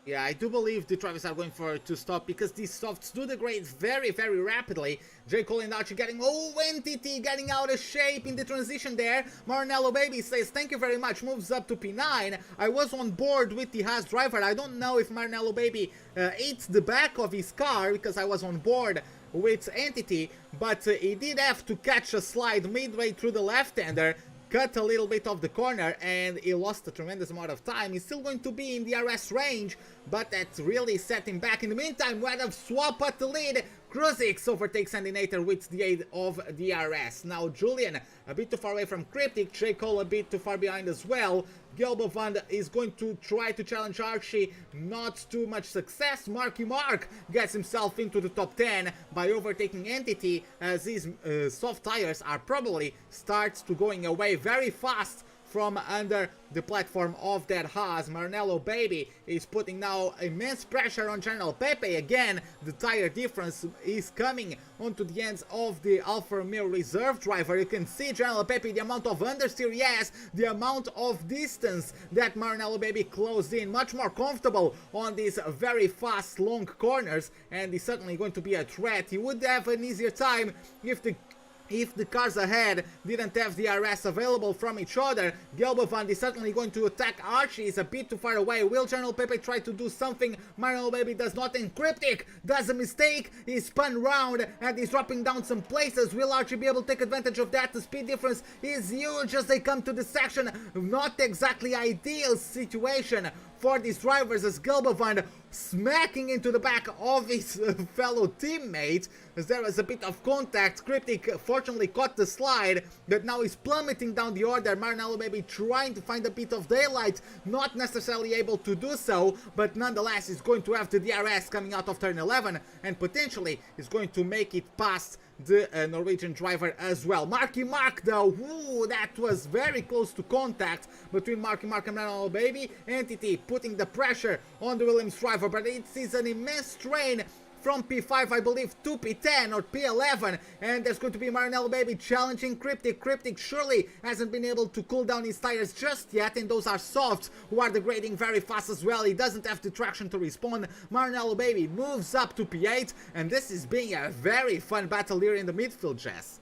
Yeah, I do believe the drivers are going for to stop because these softs do degrade very, very rapidly. J. Cole and Archie getting, oh, Entity getting out of shape in the transition there. Maranello Baby says, thank you very much, moves up to P9. I was on board with the Haas driver. I don't know if Maranello Baby ate the back of his car because I was on board with Entity, but he did have to catch a slide midway through the left-hander, cut a little bit of the corner, and he lost a tremendous amount of time. He's still going to be in the RS range, but that's really set him back. In the meantime, we had a swap at the lead. Kruzix overtakes Sandinator with the aid of the RS. Now Julian a bit too far away from Cryptic, J. Cole a bit too far behind as well. Gelbovand is going to try to challenge Archie, not too much success. Marky Mark gets himself into the top 10 by overtaking Entity, as his soft tires are probably starts to going away very fast from under the platform of that Haas. Maranello Baby is putting now immense pressure on General Pepe. Again, the tire difference is coming onto the ends of the Alfa Romeo reserve driver. You can see General Pepe, the amount of understeer he has, the amount of distance that Maranello Baby closed in. Much more comfortable on these very fast, long corners, and he's certainly going to be a threat. He would have an easier time if the cars ahead didn't have the RS available from each other. Gelbovand is certainly going to attack Archie. He's a bit too far away. Will General Pepe try to do something? Maranello Baby does not. And Cryptic does a mistake. He's spun round and he's dropping down some places. Will Archie be able to take advantage of that? The speed difference is huge as they come to the section. Not exactly ideal situation for these drivers, as Gelbovand smacking into the back of his fellow teammate, as there was a bit of contact. Cryptic fortunately caught the slide, but now he's plummeting down the order. Maranello Baby trying to find a bit of daylight, not necessarily able to do so, but nonetheless is going to have the DRS coming out of turn 11, and potentially is going to make it past the Norwegian driver as well. Marky Mark though, ooh, that was very close to contact between Marky Mark and Maranello Baby. Entity putting the pressure on the Williams driver, but it is an immense strain from P5, I believe, to P10 or P11, and there's going to be Maranello Baby challenging Cryptic. Cryptic surely hasn't been able to cool down his tires just yet, and those are softs who are degrading very fast as well. He doesn't have the traction to respawn. Maranello Baby moves up to P8, and this is being a very fun battle here in the midfield, Jess.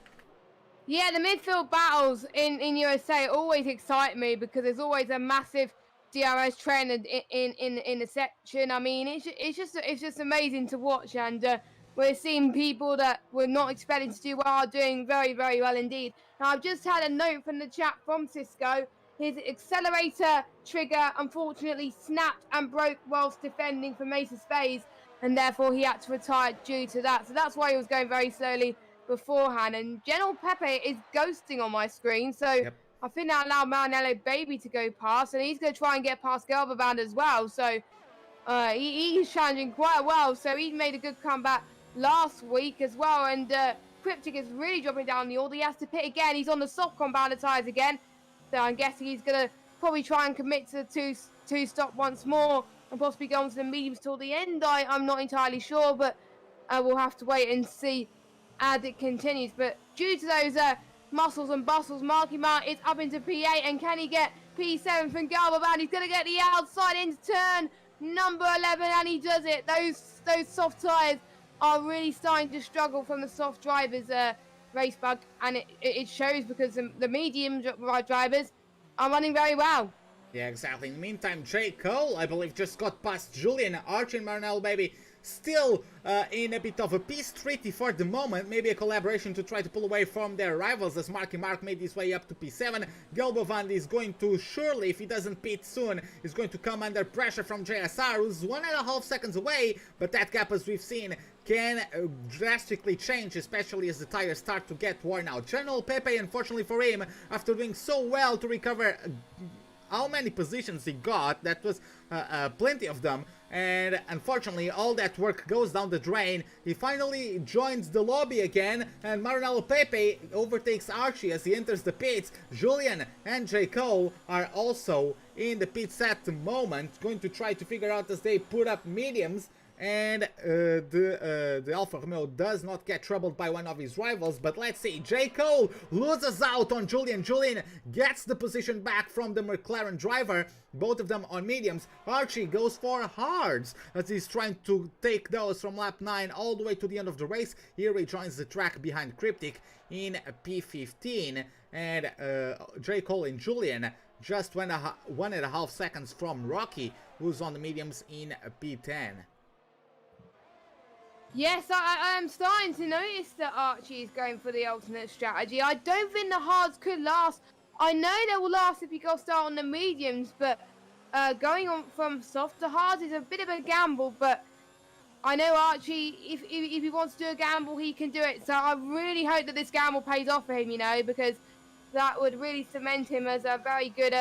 Yeah, the midfield battles in USA always excite me because there's always a massive DRS train in the section. I mean, it's just amazing to watch, and we're seeing people that we're not expecting to do well are doing very, very well indeed. Now, I've just had a note from the chat from Cisco. His accelerator trigger unfortunately snapped and broke whilst defending for Mesa Space, and therefore he had to retire due to that. So that's why he was going very slowly beforehand. And General Pepe is ghosting on my screen, so yep. I think that allowed Maranello Baby to go past, and he's going to try and get past Gelbovand as well. So he's challenging quite well. So he made a good comeback last week as well. And Cryptic is really dropping down the order. He has to pit again. He's on the soft compounder tyres again. So I'm guessing he's going to probably try and commit to the two-stop once more and possibly go on to the mediums till the end. I'm not entirely sure, but we'll have to wait and see as it continues. But due to those muscles and bustles, Marky Mark is up into P8, and can he get P7 from Gelbovand? He's going to get the outside into turn number 11, and he does it. Those soft tyres are really starting to struggle from the soft drivers, race bug, and it shows because the medium drivers are running very well. Yeah, exactly. In the meantime, J. Cole, I believe, just got past Julian. Archie and Maranello Baby still in a bit of a peace treaty for the moment. Maybe a collaboration to try to pull away from their rivals, as Marky Mark made his way up to P7. Gelbovand is going to, surely, if he doesn't pit soon, is going to come under pressure from JSR, who's 1.5 seconds away, but that gap, as we've seen, can drastically change, especially as the tires start to get worn out. General Pepe, unfortunately for him, after doing so well to recover how many positions he got, that was plenty of them, and unfortunately all that work goes down the drain. He finally joins the lobby again, and Maranello Pepe overtakes Archie as he enters the pits. Julian and J. Cole are also in the pits at the moment, going to try to figure out as they put up mediums. And the Alfa Romeo does not get troubled by one of his rivals, but let's see, J. Cole loses out on Julian. Julian gets the position back from the McLaren driver, both of them on mediums. Archie goes for hards as he's trying to take those from lap 9 all the way to the end of the race. Here he joins the track behind Cryptic in P15, and J. Cole and Julian just 1.5 seconds from Rocky, who's on the mediums in P10. Yes, I am starting to notice that Archie is going for the alternate strategy. I don't think the hards could last. I know they will last if you go start on the mediums, but going on from soft to hards is a bit of a gamble. But I know Archie, if he wants to do a gamble, he can do it. So I really hope that this gamble pays off for him, you know, because that would really cement him as a very good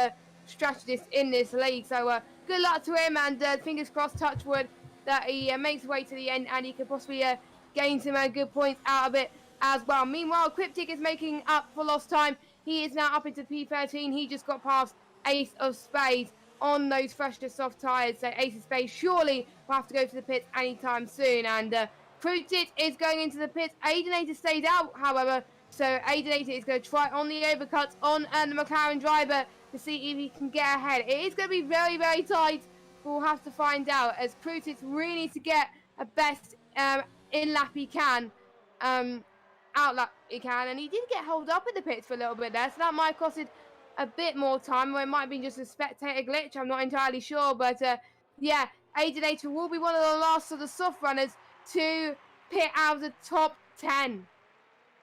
strategist in this league. So good luck to him, and fingers crossed, touch wood, that he makes his way to the end and he could possibly gain some good points out of it as well. Meanwhile, Cryptic is making up for lost time. He is now up into P13. He just got past Ace of Spades on those fresher soft tyres. So Ace of Spades surely will have to go to the pits anytime soon. And Cryptic is going into the pits. Aidenator stays out, however. So Aidenator is going to try on the overcuts on the McLaren driver to see if he can get ahead. It is going to be very, very tight. We'll have to find out, as Crutis really needs to get a best in lap he can, out lap he can, and he did get held up in the pits for a little bit there, so that might have costed a bit more time, or it might have been just a spectator glitch, I'm not entirely sure, but yeah, Aidenator will be one of the last of the soft runners to pit out of the top 10.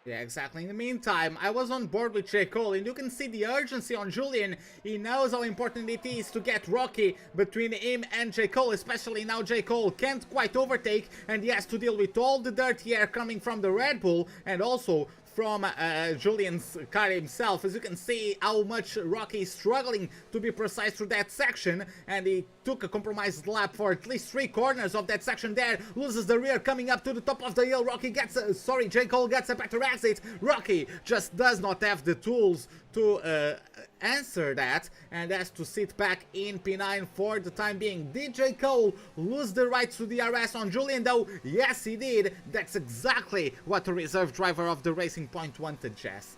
Yeah, exactly. In the meantime, I was on board with J. Cole, and you can see the urgency on Julian. He knows how important it is to get Rocky between him and J. Cole, especially now J. Cole can't quite overtake, and he has to deal with all the dirty air coming from the Red Bull, and also from Julian's car himself. As you can see how much Rocky is struggling to be precise through that section, and he took a compromised lap for at least 3 corners of that section there, loses the rear coming up to the top of the hill. Rocky gets, J. Cole gets a better exit. Rocky just does not have the tools to answer that, and has to sit back in P9 for the time being. Did J. Cole lose the rights to DRS on Julian though? Yes, he did. That's exactly what the reserve driver of the Racing Point wanted, Jess.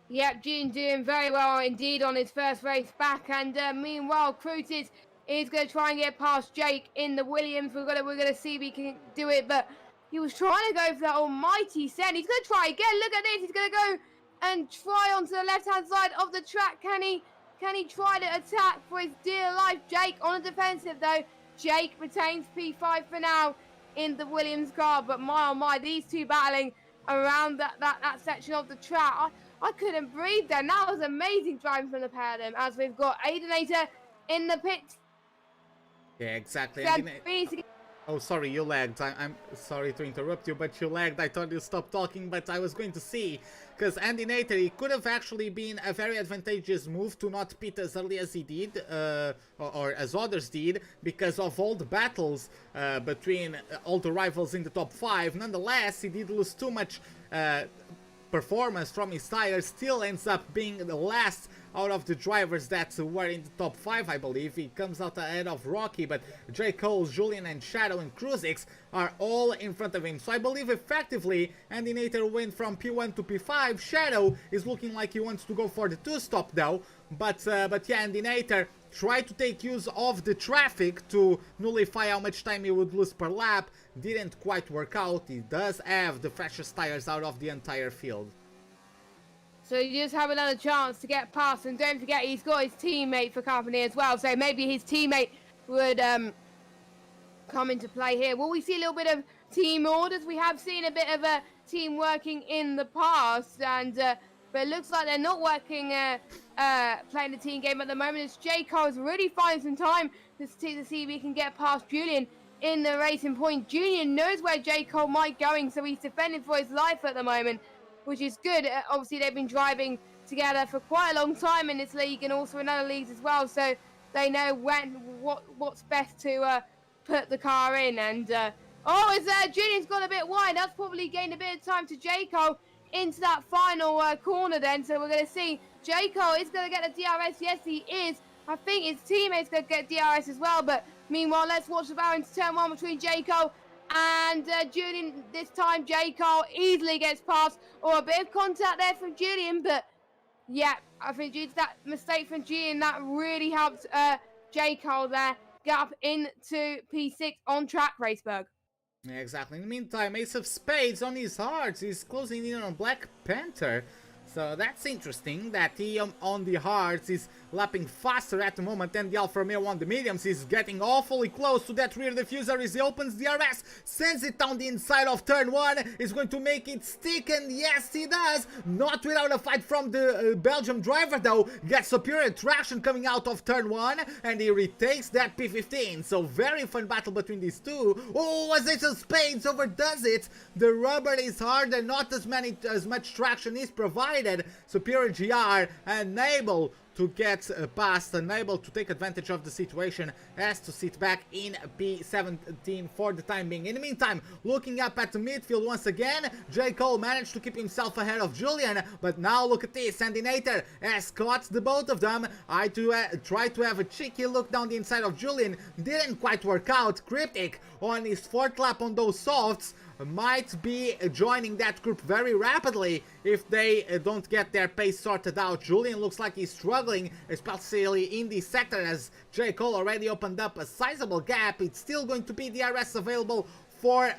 Yep, Julian doing very well indeed on his first race back, and meanwhile Crutis is going to try and get past Jake in the Williams. We're gonna see if he can do it, but he was trying to go for that almighty send. He's going to try again. Look at this. He's going to go and try onto the left-hand side of the track. Can he try to attack for his dear life? Jake on the defensive though. Jake retains P5 for now in the Williams car, but my oh my, these two battling around that section of the track. I couldn't breathe then. That was amazing driving from the pair of them, as we've got Aidenator in the pit. Yeah, exactly. So oh, sorry, you lagged. I'm sorry to interrupt you, but you lagged. I thought you stopped talking, but I was going to see, because Andy Nater, it could have actually been a very advantageous move to not pit as early as he did, or as others did, because of all the battles between all the rivals in the top 5. Nonetheless, he did lose too much performance from his tires, still ends up being the last out of the drivers that were in the top 5, I believe. He comes out ahead of Rocky, but J. Cole, Julian, and Shadow and Cruisix are all in front of him. So I believe effectively Andy Nater went from P1 to P5. Shadow is looking like he wants to go for the 2-stop though, but yeah, Andy Nater tried to take use of the traffic to nullify how much time he would lose per lap. Didn't quite work out. He does have the freshest tires out of the entire field. So you just have another chance to get past, and don't forget he's got his teammate for company as well, so maybe his teammate would come into play here. Will we see a little bit of team orders? We have seen a bit of a team working in the past, and but it looks like they're not working playing the team game at the moment, as J. Cole's really finding some time to see if he can get past Julian in the Racing Point. Julian knows where J. Cole might going, so he's defending for his life at the moment, which is good. Obviously, they've been driving together for quite a long time in this league and also in other leagues as well, so they know what's best to put the car in. And Julian's got a bit wide. That's probably gained a bit of time to J. Cole into that final corner then. So we're going to see J. Cole is going to get the DRS. Yes, he is. I think his teammates could get DRS as well, but meanwhile, let's watch the battle into turn 1 between J. Cole and Julian. This time, J. Cole easily gets past, or a bit of contact there from Julian, but yeah, I think due to that mistake from Julian, that really helped J. Cole there get up into P6 on track, Raceberg. Yeah, exactly. In the meantime, Ace of Spades on his hearts is closing in on Black Panther. So that's interesting that he on the hards is lapping faster at the moment than the Alfa Romeo on the mediums. He's getting awfully close to that rear diffuser as he opens the RS, sends it down the inside of turn 1, is going to make it stick, and yes he does, not without a fight from the Belgium driver though, gets superior traction coming out of turn 1, and he retakes that P15, so very fun battle between these two. Oh, as Ace of Spades overdoes it, the rubber is hard and not as much traction is provided. Superior GR unable to get past, unable to take advantage of the situation, has to sit back in P17 for the time being. In the meantime, looking up at the midfield once again, J. Cole managed to keep himself ahead of Julian, but now look at this, Sandinator has caught the both of them. I tried to have a cheeky look down the inside of Julian, didn't quite work out. Cryptic on his 4th lap on those softs might be joining that group very rapidly if they don't get their pace sorted out. Julian looks like he's struggling, especially in this sector, as J. Cole already opened up a sizable gap. It's still going to be DRS available for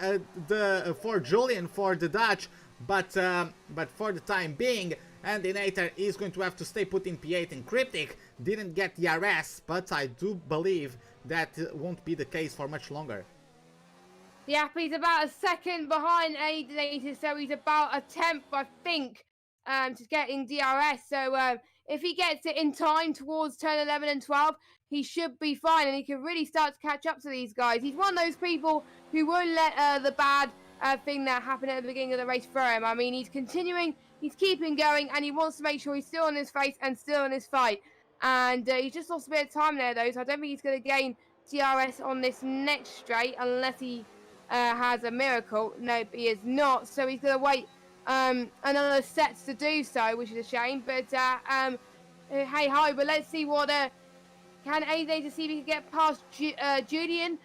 Julian, for the Dutch, but for the time being, Andinator is going to have to stay put in P8, and Cryptic didn't get DRS, but I do believe that won't be the case for much longer. Yeah, he's about a second behind Aidinator, so he's about a 10th, I think, to getting DRS. So if he gets it in time towards turn 11 and 12, he should be fine, and he can really start to catch up to these guys. He's one of those people who won't let the bad thing that happened at the beginning of the race throw him. I mean, he's continuing, he's keeping going, and he wants to make sure he's still on his face and still in his fight. And he just lost a bit of time there, though, so I don't think he's going to gain DRS on this next straight unless he has a miracle. No, he is not, so he's going to wait another set to do so, which is a shame, but hey ho. But let's see what can Aidinator see if he can get past Julian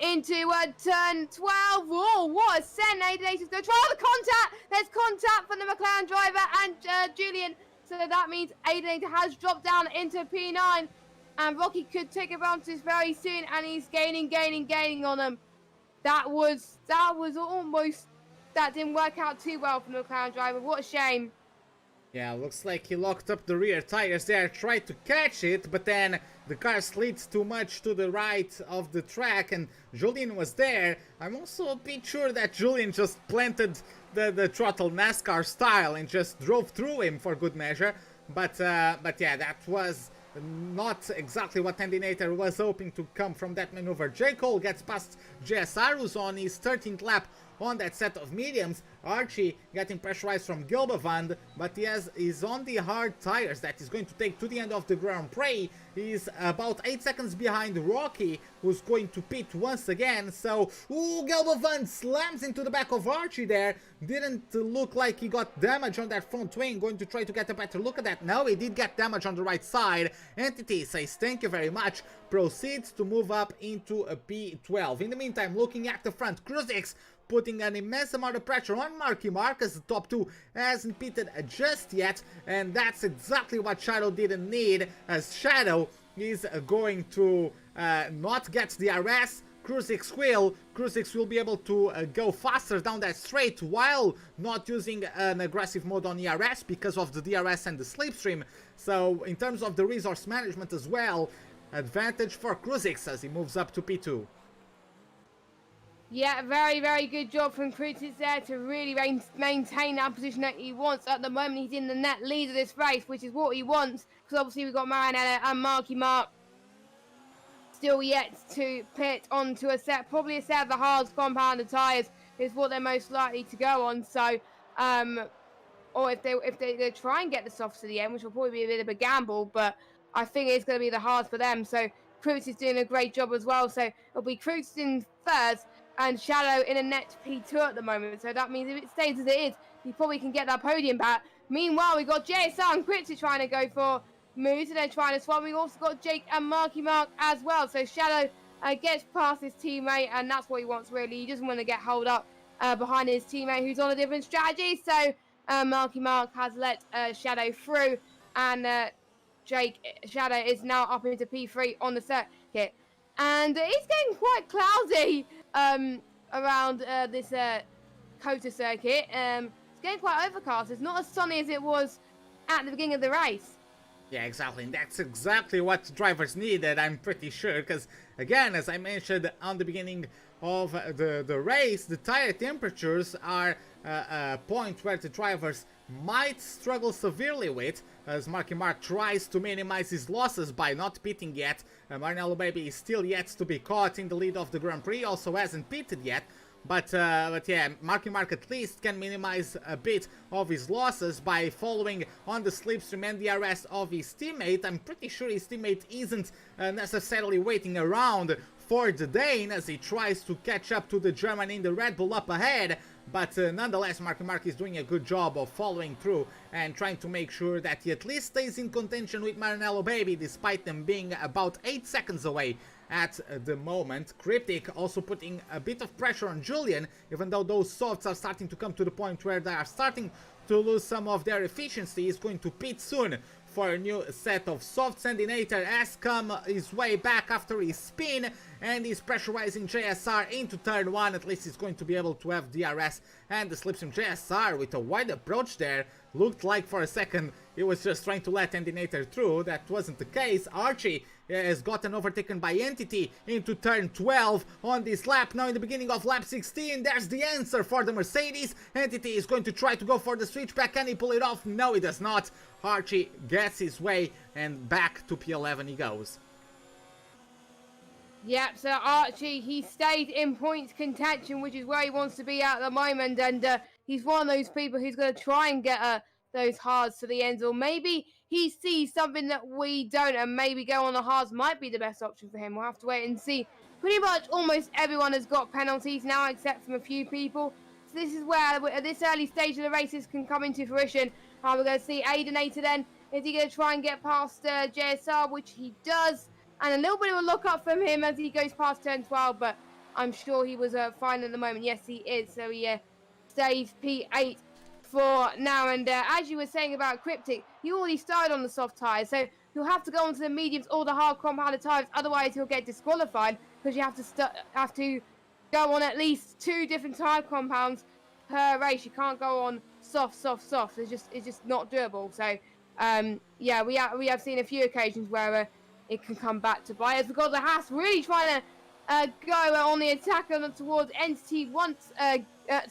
into turn 12. Oh, what a send. Aidinator's going to try the contact. There's contact from the McLaren driver and Julian, so that means Aidinator has dropped down into P9, and Rocky could take advantage of this very soon, and he's gaining on them. That was almost, that didn't work out too well from the McLaren driver. What a shame. Yeah, looks like he locked up the rear tires there, tried to catch it, but then the car slid too much to the right of the track, and Julian was there. I'm also a bit sure that Julian just planted the throttle NASCAR style and just drove through him for good measure. But yeah, that was not exactly what Andinator was hoping to come from that maneuver. J. Cole gets past JSRU's on his 13th lap on that set of mediums. Archie getting pressurized from Gilbavand, but he's on the hard tires that is going to take to the end of the Grand Prix. He's about 8 seconds behind Rocky, who's going to pit once again. So, ooh, Gilbavand slams into the back of Archie there. Didn't look like he got damage on that front wing. Going to try to get a better look at that. No, he did get damage on the right side. Entity says thank you very much. Proceeds to move up into a P12. In the meantime, looking at the front, Cruisix putting an immense amount of pressure on Marky Mark, as the top two hasn't pitted just yet, and that's exactly what Shadow didn't need, as Shadow is going to not get the DRS. Cruisix will be able to go faster down that straight while not using an aggressive mode on ERS because of the DRS and the slipstream. So in terms of the resource management as well, advantage for Cruisix as he moves up to P2. Yeah, very good job from Cruisix there to really maintain that position that he wants. At the moment, he's in the net lead of this race, which is what he wants, because obviously we've got Marinella and Marky Mark still yet to pit onto a set, probably a set of the hard compounded tyres is what they're most likely to go on. So, or if they try and get the softs to the end, which will probably be a bit of a gamble, but I think it's going to be the hard for them. So Cruisix is doing a great job as well. So it'll be Cruisix in first and Shadow in a net P2 at the moment. So that means if it stays as it is, he probably can get that podium back. Meanwhile, we've got JSR and Cryptic trying to go for moves and they're trying to swap. We've also got Jake and Marky Mark as well. So Shadow gets past his teammate, and that's what he wants really. He doesn't want to get held up behind his teammate who's on a different strategy. So Marky Mark has let Shadow through, and Shadow is now up into P3 on the circuit. And it's getting quite cloudy around this Kota circuit. It's getting quite overcast. It's not as sunny as it was at the beginning of the race. Yeah, exactly. And that's exactly what drivers needed, I'm pretty sure. Because, again, as I mentioned on the beginning of the race, the tire temperatures are a point where the drivers might struggle severely with, as Marky Mark tries to minimize his losses by not pitting yet. Maranello Baby is still yet to be caught in the lead of the Grand Prix, also hasn't pitted yet. But yeah, Marky Mark at least can minimize a bit of his losses by following on the slipstream and DRS of his teammate. I'm pretty sure his teammate isn't necessarily waiting around for the Dane as he tries to catch up to the German in the Red Bull up ahead. But nonetheless, Marky Mark is doing a good job of following through and trying to make sure that he at least stays in contention with Maranello Baby, despite them being about 8 seconds away at the moment. Cryptic also putting a bit of pressure on Julian, even though those softs are starting to come to the point where they are starting to lose some of their efficiency. He's going to pit soon for a new set of softs. Sandinator has come his way back after his spin and is pressurizing JSR into turn 1. At least he's going to be able to have DRS and the slipstream. JSR with a wide approach there. Looked like for a second he was just trying to let Sandinator through. That wasn't the case. Archie has gotten overtaken by Entity into turn 12 on this lap. Now in the beginning of lap 16, there's the answer for the Mercedes. Entity is going to try to go for the switchback. Can he pull it off? No, he does not. Archie gets his way and back to P11 he goes. Yep, so Archie, he stayed in points contention, which is where he wants to be at the moment, and he's one of those people who's going to try and get those hards to the end, or maybe he sees something that we don't, and maybe go on the hards might be the best option for him. We'll have to wait and see. Pretty much almost everyone has got penalties now, except from a few people. So this is where, at this early stage of the races, can come into fruition. We're going to see Aidenator then. Is he going to try and get past JSR, which he does? And a little bit of a look up from him as he goes past turn 12, but I'm sure he was fine at the moment. Yes, he is. So he stays P8 for now. And as you were saying about Cryptic, he already started on the soft tyres, so he'll have to go onto the mediums or the hard compounded tyres. Otherwise, he'll get disqualified because you have to go on at least 2 different tyre compounds per race. You can't go on soft. It's just not doable. So yeah, we have seen a few occasions where it can come back to bite us. We've got the Haas really trying to go on the attack towards Entity once,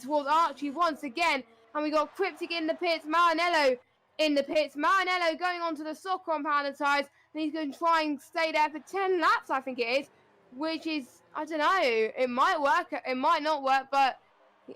towards Archie once again. And we got Cryptic in the pits, Maranello in the pits. Maranello going onto the soft compounded tyres, and he's going to try and stay there for 10 laps, I think it is, which is, I don't know, it might work, it might not work, but,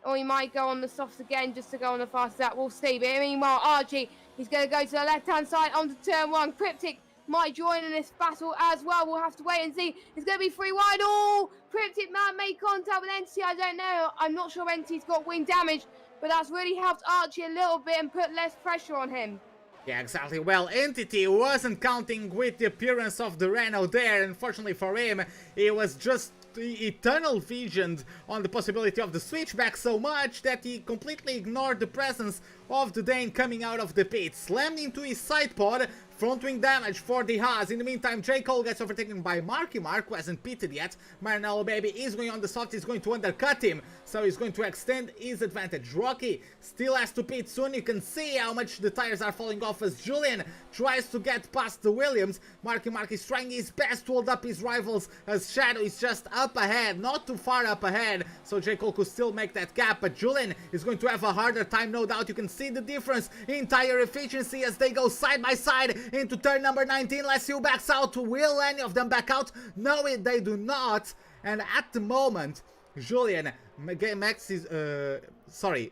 or he might go on the softs again just to go on the fast lap. We'll see. But meanwhile, Archie, he's going to go to the left-hand side onto turn 1. Cryptic might join in this battle as well. We'll have to wait and see. It's going to be 3 wide. Oh, Cryptic might make contact with Entity. I don't know. I'm not sure Entity's got wing damage, but that's really helped Archie a little bit and put less pressure on him. Yeah, exactly. Well, Entity wasn't counting with the appearance of the Renault there. Unfortunately for him, he was just eternal visioned on the possibility of the switchback so much that he completely ignored the presence of the Dane coming out of the pit. Slammed into his side pod, front wing damage for the Haas. In the meantime, J. Cole gets overtaken by Marky Mark, who hasn't pitted yet. Maranello Baby is going on the soft, he's going to undercut him, so he's going to extend his advantage. Rocky still has to pit soon. You can see how much the tires are falling off as Julian tries to get past the Williams. Marky Mark is trying his best to hold up his rivals as Shadow is just up ahead, not too far up ahead, so J. Cole could still make that gap, but Julian is going to have a harder time, no doubt. You can see the difference in tire efficiency as they go side by side into turn number 19. Let's see who backs out. Will any of them back out? No, they do not. And at the moment, Julian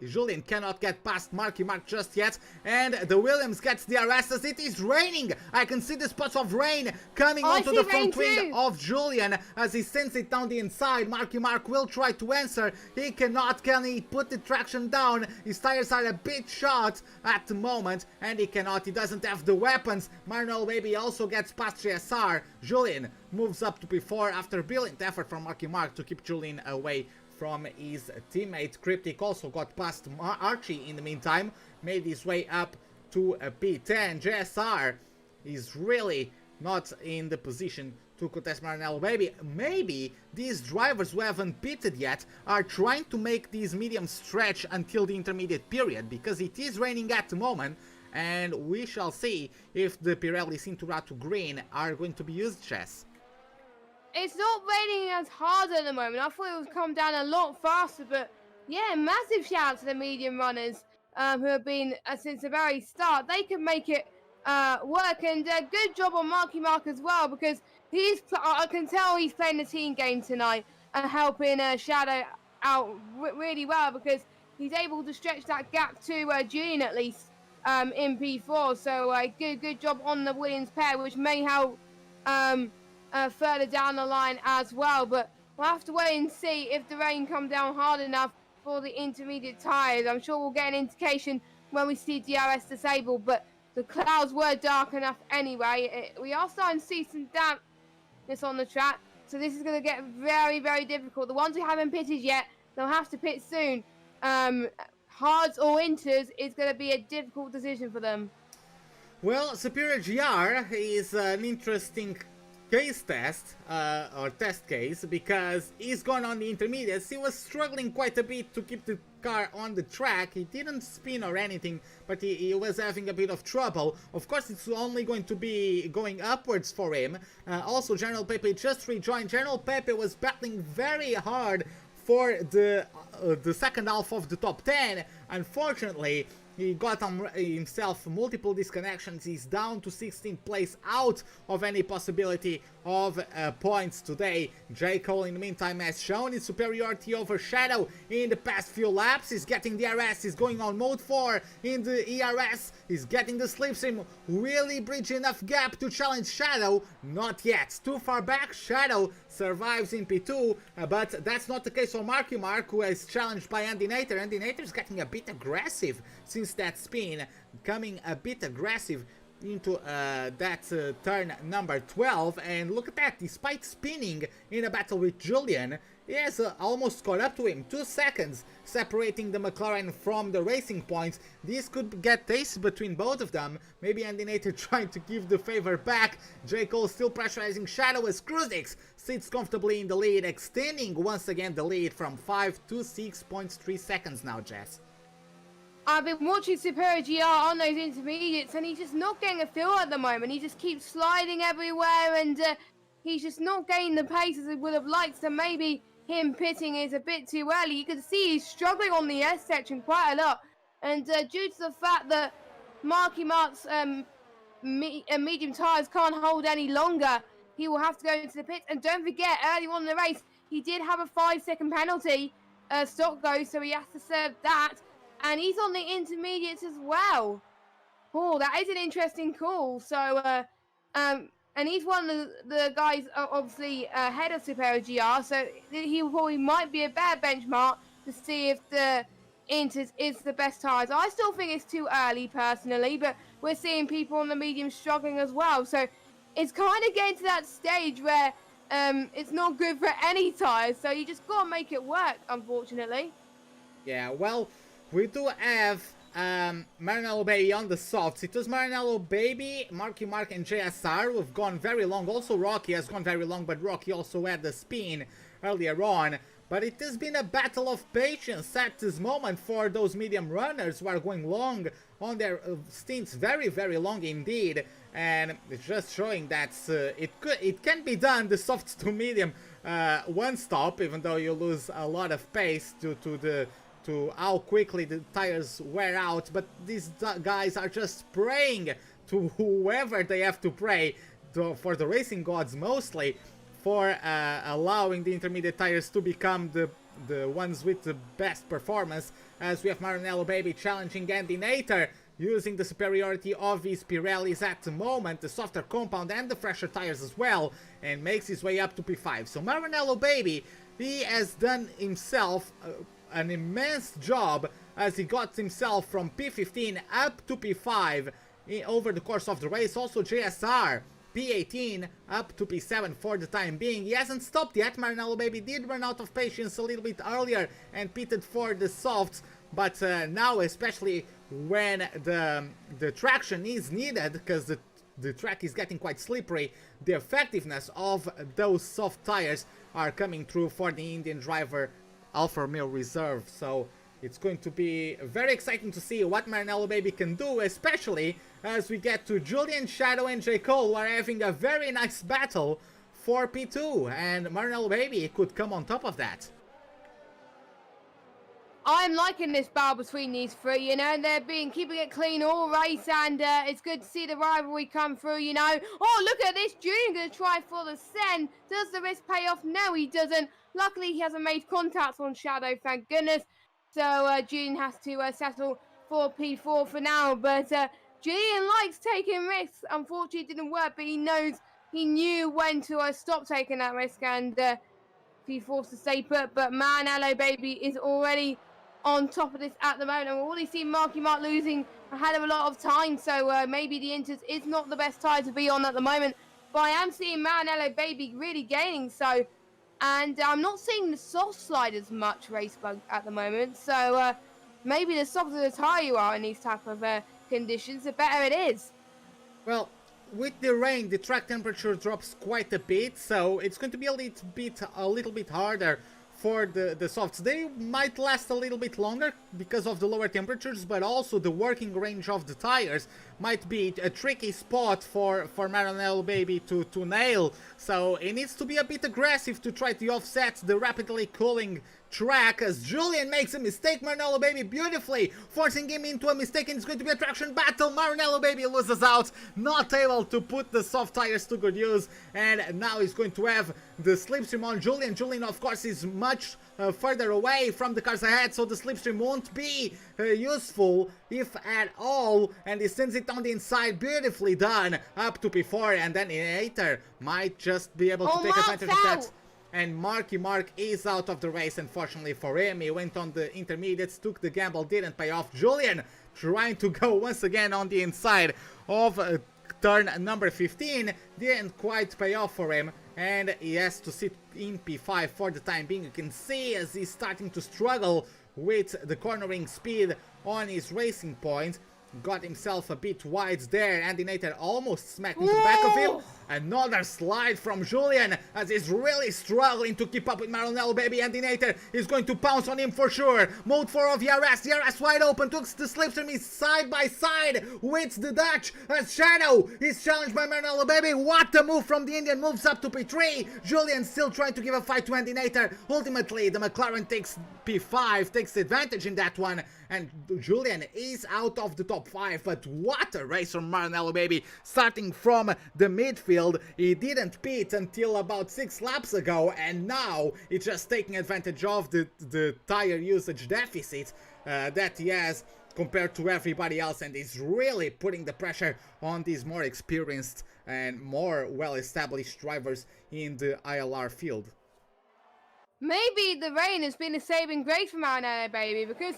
Julian cannot get past Marky Mark just yet, and the Williams gets the arrest as it is raining. I can see the spots of rain coming onto the front wing of Julian as he sends it down the inside. Marky Mark will try to answer. He cannot. Can he put the traction down? His tires are a bit short at the moment, and he cannot. He doesn't have the weapons. Manuel Baby also gets past JSR. Julian moves up to P4 after brilliant effort from Marky Mark to keep Julian away from his teammate. Cryptic also got past Archie in the meantime, made his way up to P10. JSR is really not in the position to contest Maranello Baby. Maybe these drivers who haven't pitted yet are trying to make these mediums stretch until the intermediate period, because it is raining at the moment, and we shall see if the Pirelli Cintura to Green are going to be used, Chess. It's not raining as hard at the moment. I thought it would come down a lot faster, but yeah, massive shout out to the medium runners who have been since the very start. They can make it work, and good job on Marky Mark as well, because I can tell he's playing the team game tonight and helping Shadow out really well, because he's able to stretch that gap to Julian at least in P4. So good job on the Williams pair, which may help further down the line as well. But we'll have to wait and see if the rain comes down hard enough for the intermediate tyres. I'm sure we'll get an indication when we see DRS disabled, but the clouds were dark enough anyway. We are starting to see some dampness on the track, so this is going to get very, very difficult. The ones who haven't pitted yet, they'll have to pit soon. Hards or inters is going to be a difficult decision for them. Well, Superior GR is an interesting case test, or test case, because he's gone on the intermediates. He was struggling quite a bit to keep the car on the track. He didn't spin or anything, but he was having a bit of trouble. Of course, it's only going to be going upwards for him. Also, General Pepe just rejoined. General Pepe was battling very hard for the second half of the top 10. Unfortunately, he got himself multiple disconnections. He's down to 16th place, out of any possibility of points today. J. Cole, in the meantime, has shown his superiority over Shadow in the past few laps. He's getting the RS, he's going on mode 4 in the ERS, he's getting the slipstream. Will he bridge enough gap to challenge Shadow? Not yet. Too far back. Shadow survives in P2, but that's not the case for Marky Mark, who is challenged by Andy Nater. Andy Nater's getting a bit aggressive since that spin, coming a bit aggressive into that turn number 12, and look at that, despite spinning in a battle with Julian, he has almost caught up to him. 2 seconds separating the McLaren from the racing points. This could get tasty between both of them. Maybe Andy Nater trying to give the favor back. J. Cole still pressurizing Shadow as Cruzix sits comfortably in the lead, extending once again the lead from 5 to 6.3 seconds now, Jess. I've been watching Superior GR on those intermediates, and he's just not getting a feel at the moment. He just keeps sliding everywhere, and he's just not gaining the pace as he would have liked. So maybe him pitting is a bit too early. You can see he's struggling on the S section quite a lot, and due to the fact that Marky Mark's medium tyres can't hold any longer, he will have to go into the pits. And don't forget, early on in the race, he did have a 5-second penalty stock go, so he has to serve that. And he's on the intermediates as well. Oh, that is an interesting call. So, and he's one of the guys, obviously, ahead of Superior GR. So he probably might be a bad benchmark to see if the Inters is the best tyres. I still think it's too early, personally, but we're seeing people on the medium struggling as well. So it's kind of getting to that stage where it's not good for any tyres. So you just got to make it work, unfortunately. Yeah, well, we do have Maranello Baby on the softs. It was Maranello Baby, Marky Mark and JSR who have gone very long. Also Rocky has gone very long, but Rocky also had the spin earlier on. But it has been a battle of patience at this moment for those medium runners who are going long on their stints, very, very long indeed. And it's just showing that it can be done, the softs to medium one stop, even though you lose a lot of pace to how quickly the tires wear out. But these guys are just praying to whoever they have to pray for the racing gods mostly, for allowing the intermediate tires to become the ones with the best performance, as we have Maranello Baby challenging Andy Nater, using the superiority of his Pirellis at the moment, the softer compound and the fresher tires as well, and makes his way up to P5. So Maranello Baby, he has done himself an immense job, as he got himself from P15 up to P5 over the course of the race. Also JSR, P18 up to P7 for the time being. He hasn't stopped yet. Maranello Baby did run out of patience a little bit earlier and pitted for the softs, but now, especially when the traction is needed, because the track is getting quite slippery, the effectiveness of those soft tires are coming through for the Indian driver Alfa Romeo Reserve. So it's going to be very exciting to see what Maranello Baby can do, especially as we get to Julian, Shadow and J. Cole, who are having a very nice battle for P2, and Maranello Baby could come on top of that. I'm liking this battle between these three, you know, they're keeping it clean all race, and it's good to see the rivalry come through, you know. Oh, look at this, Julian going to try for the send. Does the risk pay off? No, he doesn't. Luckily, he hasn't made contact on Shadow, thank goodness. So Julian has to settle for P4 for now, but Julian likes taking risks. Unfortunately, it didn't work, but he knew when to stop taking that risk and be forced to stay put. But Maranello Baby is already on top of this at the moment, and we've already seen Marky Mark losing a hell of a lot of time, so maybe the Inters is not the best tire to be on at the moment, but I am seeing Maranello Baby really gaining, so, and I'm not seeing the soft slide as much, Racebug, at the moment, so maybe the softer the tire you are in these type of conditions, the better it is. Well, with the rain, the track temperature drops quite a bit, so it's going to be a little bit harder for the softs. They might last a little bit longer because of the lower temperatures, but also the working range of the tires might be a tricky spot for Maranello Baby to nail. So it needs to be a bit aggressive to try to offset the rapidly cooling track, as Julian makes a mistake. Maranello Baby beautifully forcing him into a mistake, and it's going to be a traction battle. Maranello Baby loses out, not able to put the soft tires to good use, and now he's going to have the slipstream on Julian. Julian, of course, is much further away from the cars ahead, so the slipstream won't be useful, if at all, and he sends it on the inside, beautifully done, up to P4, and then Nater might just be able to take advantage of that. And Marky Mark is out of the race, unfortunately for him. He went on the intermediates, took the gamble, didn't pay off. Julian trying to go once again on the inside of turn number 15, didn't quite pay off for him, and he has to sit in P5 for the time being. You can see as he's starting to struggle with the cornering speed on his racing point. Got himself a bit wide there. Andy Nater almost smacked into the back of him. Another slide from Julian, as he's really struggling to keep up with Maranello Baby. Andy Nater is going to pounce on him for sure. Mode 4 of DRS. DRS wide open. Took the slipstream. Is side by side with the Dutch, as Shadow is challenged by Maranello Baby. What a move from the Indian. Moves up to P3. Julian still trying to give a fight to Andy Nater. Ultimately, the McLaren takes P5, takes advantage in that one, and Julian is out of the top 5. But what a race from Maranello Baby, starting from the midfield. He didn't pit until about 6 laps ago, and now he's just taking advantage of the tire usage deficit that he has compared to everybody else, and he's really putting the pressure on these more experienced and more well-established drivers in the ILR field. Maybe the rain has been a saving grace for Maranello Baby, because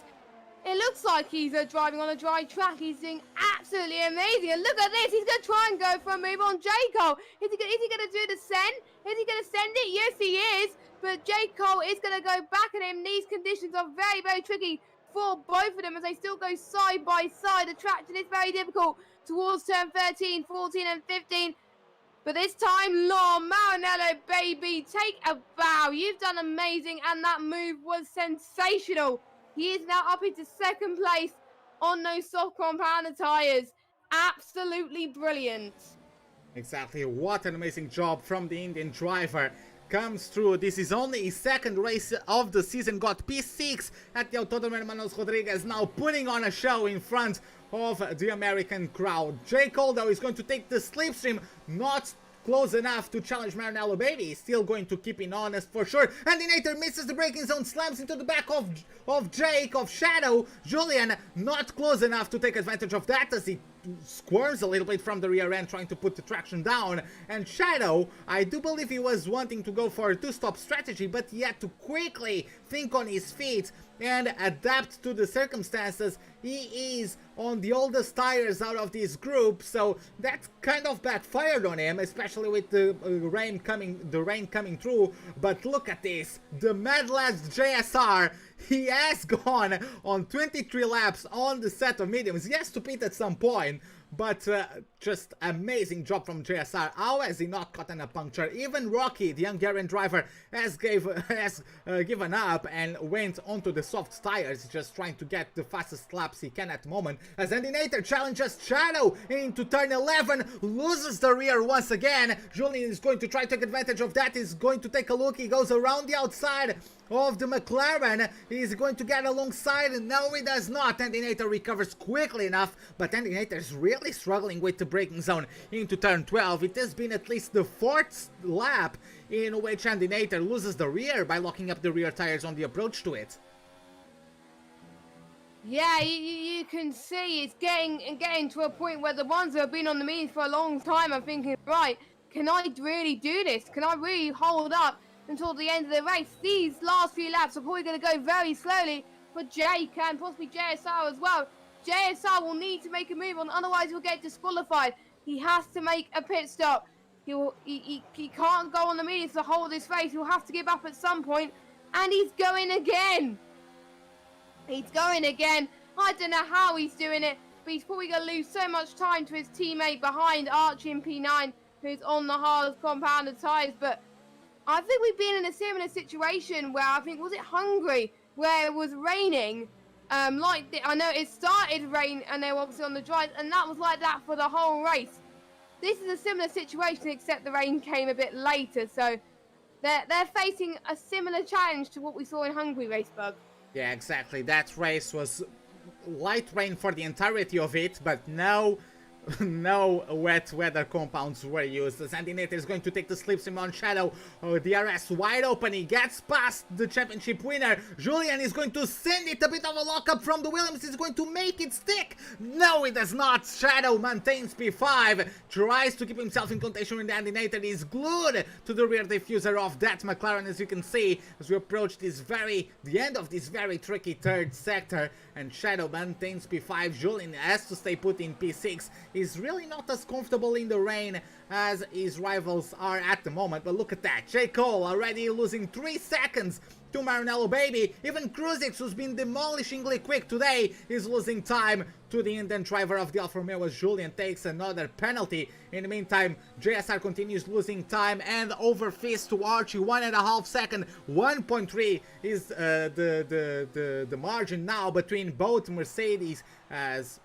it looks like he's driving on a dry track. He's doing absolutely amazing. And look at this. He's going to try and go for a move on J. Cole. Is he going to do the send? Is he going to send it? Yes, he is. But J. Cole is going to go back at him. These conditions are very, very tricky for both of them as they still go side by side. The traction is very difficult towards turn 13, 14 and 15. But this time, Maranello Baby, take a bow. You've done amazing, and that move was sensational. He is now up into second place on those soft compounder tyres. Absolutely brilliant. Exactly. What an amazing job from the Indian driver. Comes through. This is only his second race of the season. Got P6 at the Autódromo Hermanos Rodriguez. Now putting on a show in front of the American crowd. J. Cole, though, is going to take the slipstream. Not close enough to challenge Marinello Baby. He's still going to keep it honest for sure. And the Nater misses the braking zone, slams into the back of Jake, of Shadow. Julian not close enough to take advantage of that as he squirms a little bit from the rear end, trying to put the traction down. And Shadow, I do believe he was wanting to go for a two-stop strategy, but he had to quickly think on his feet and adapt to the circumstances. He is on the oldest tires out of this group, so that kind of backfired on him, especially with the rain coming through. But look at this, the Mad Lads JSR, he has gone on 23 laps on the set of mediums. He has to pit at some point, but just amazing job from JSR. How has he not gotten a puncture? Even Rocky, the Hungarian driver, has given up and went onto the soft tires, just trying to get the fastest laps he can at the moment. As Andy Nater challenges Shadow into turn 11, loses the rear once again. Julian is going to try to take advantage of that. He's going to take a look. He goes around the outside of the McLaren. He's going to get alongside. No, he does not. Andy Nater recovers quickly enough, but Andy Nater is really struggling with the braking zone into turn 12. It has been at least the fourth lap in which Andy Nater loses the rear by locking up the rear tires on the approach to it. Yeah, you can see it's getting to a point where the ones who have been on the mediums for a long time are thinking, right, can I really do this? Can I really hold up until the end of the race? These last few laps are probably going to go very slowly for Jake and possibly JSR as well. JSR will need to make a move on, otherwise he'll get disqualified. He has to make a pit stop. He can't go on the mediums to hold this race. He'll have to give up at some point, and he's going again. He's going again. I don't know how he's doing it, but he's probably going to lose so much time to his teammate behind, Archie in P9, who's on the hardest compounded tyres. But I think we've been in a similar situation where, I think, was it Hungary, where it was raining. I know it started rain and they were obviously on the dries, and that was like that for the whole race. This is a similar situation, except the rain came a bit later, so they're facing a similar challenge to what we saw in Hungary, Racebug. Yeah, exactly. That race was light rain for the entirety of it, but no wet weather compounds were used. As Andy Nater is going to take the slipstream on Shadow. DRS wide open. He gets past the championship winner. Julian is going to send it a bit of a lockup from the Williams. He's going to make it stick. No, it does not. Shadow maintains P5. Tries to keep himself in contention with Andy Nater. He's glued to the rear diffuser of that McLaren, as you can see, as we approach the end of this very tricky third sector. And Shadow maintains P5. Julian has to stay put in P6. He's really not as comfortable in the rain as his rivals are at the moment. But look at that. J. Cole already losing 3 seconds to Marinello Baby. Even Kruzix, who's been demolishingly quick today, is losing time to the Indian driver of the Alfa Romeo as Julian takes another penalty. In the meantime, JSR continues losing time and over fist to Archie, 1.5 seconds. 1.3 is the margin now between both Mercedes, as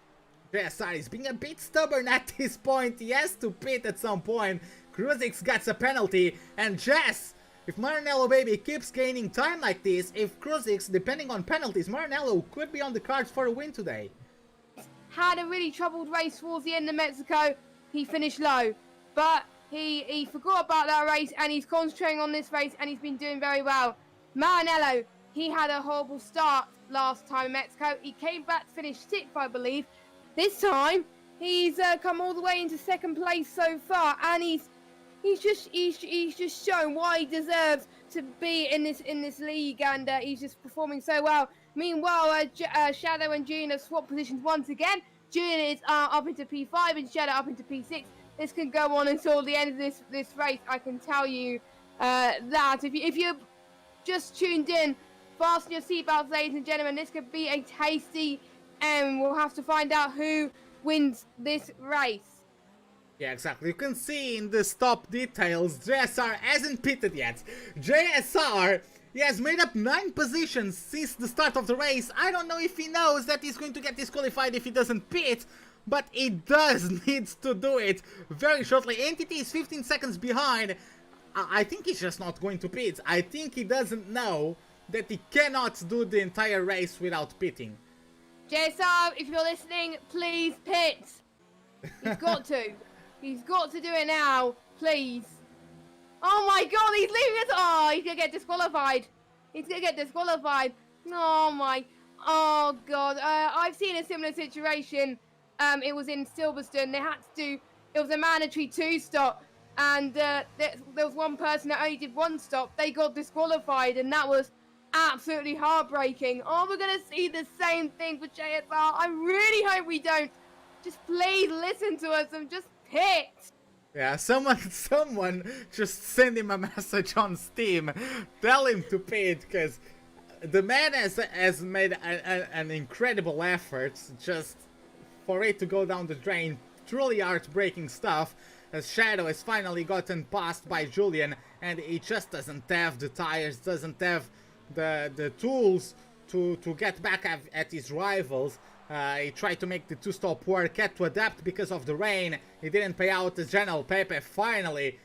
JSR is being a bit stubborn at this point. He has to pit at some point. Kruzix gets a penalty, and Jess, if Marinello Baby keeps gaining time like this, if Kruzix, depending on penalties, Marinello could be on the cards for a win today. Had a really troubled race towards the end of Mexico. He finished low, but he forgot about that race and he's concentrating on this race, and he's been doing very well. Marinello, he had a horrible start last time in Mexico. He came back to finish 6th, I believe. This time, he's come all the way into 2nd place so far, and he's just shown why he deserves to be in this league, and he's just performing so well. Meanwhile, Shadow and Julian have swapped positions once again. Julian is up into P5 and Shadow up into P6. This can go on until the end of this race. I can tell you that. If you're just tuned in, fasten your seatbelts, ladies and gentlemen. This could be a tasty end. We'll have to find out who wins this race. Yeah, exactly. You can see in the stop details, JSR hasn't pitted yet. JSR, he has made up 9 positions since the start of the race. I don't know if he knows that he's going to get disqualified if he doesn't pit, but he does need to do it very shortly. Entity is 15 seconds behind. I think he's just not going to pit. I think he doesn't know that he cannot do the entire race without pitting. JSR, if you're listening, please pit. You've got to. He's got to do it now, please. Oh my God, he's leaving us. Oh, he's gonna get disqualified. He's gonna get disqualified. Oh my. Oh God. I've seen a similar situation. It was in Silverstone. They had to do. It was a mandatory 2-stop, and there was one person that only did 1 stop. They got disqualified, and that was absolutely heartbreaking. Oh, we're gonna see the same thing for JSR. I really hope we don't. Just please listen to us and just pit. Yeah, someone just send him a message on Steam. Tell him to pay it, because the man has made an incredible effort just for it to go down the drain. Truly heartbreaking stuff, as Shadow has finally gotten passed by Julian, and he just doesn't have the tires, doesn't have the tools to get back at his rivals. He tried to make the 2-stop work, had to adapt because of the rain. He didn't pay out as General Pepe finally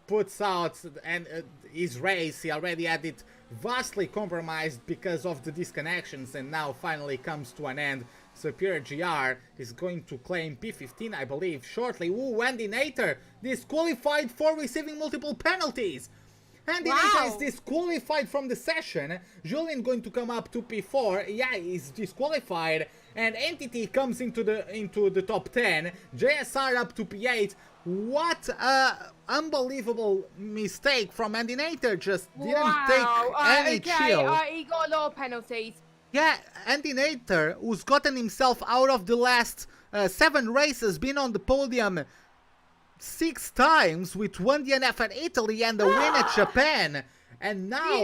puts out and his race. He already had it vastly compromised because of the disconnections, and now finally comes to an end. Superior GR is going to claim P15, I believe, shortly. Ooh, Andy Nater disqualified for receiving multiple penalties. Andy Nater is disqualified from the session. Julian going to come up to P4. Yeah, he's disqualified. And Entity comes into the top 10. JSR up to P8. What a unbelievable mistake from Andy Nater. Just didn't take any chill. He got a lot of penalties. Yeah, Andy Nater, who's gotten himself out of the last 7 races, been on the podium 6 times, with 1 DNF at Italy and a win at Japan, and now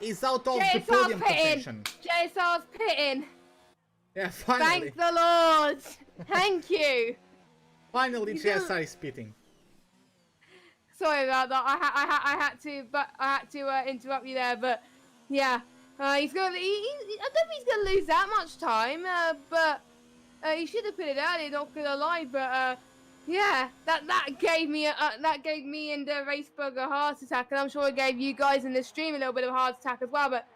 is out of the podium position. JSR's pitting. Yeah, finally. Thank the Lord. Thank you. Finally, JSR is pitting. Sorry about that. I had to interrupt you there, but yeah, he's gonna. I don't think he's gonna lose that much time, but he should have put it earlier. Not gonna lie, but. Yeah, that gave me and Raceberg a heart attack, and I'm sure it gave you guys in the stream a little bit of a heart attack as well. But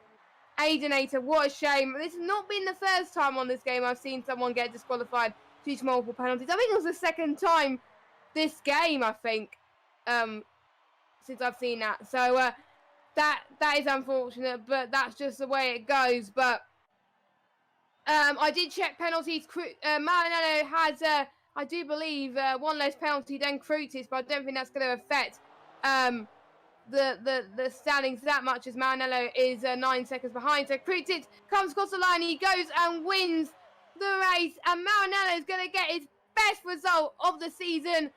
Aidenator, what a shame. This has not been the first time on this game I've seen someone get disqualified due to multiple penalties. I think it was the second time this game, I think, since I've seen that. So that is unfortunate, but that's just the way it goes. But I did check penalties. Maranello has I do believe 1 less penalty than Krutis, but I don't think that's going to affect the standings that much, as Maranello is 9 seconds behind. So Krutis comes across the line, he goes and wins the race, and Maranello is going to get his best result of the season.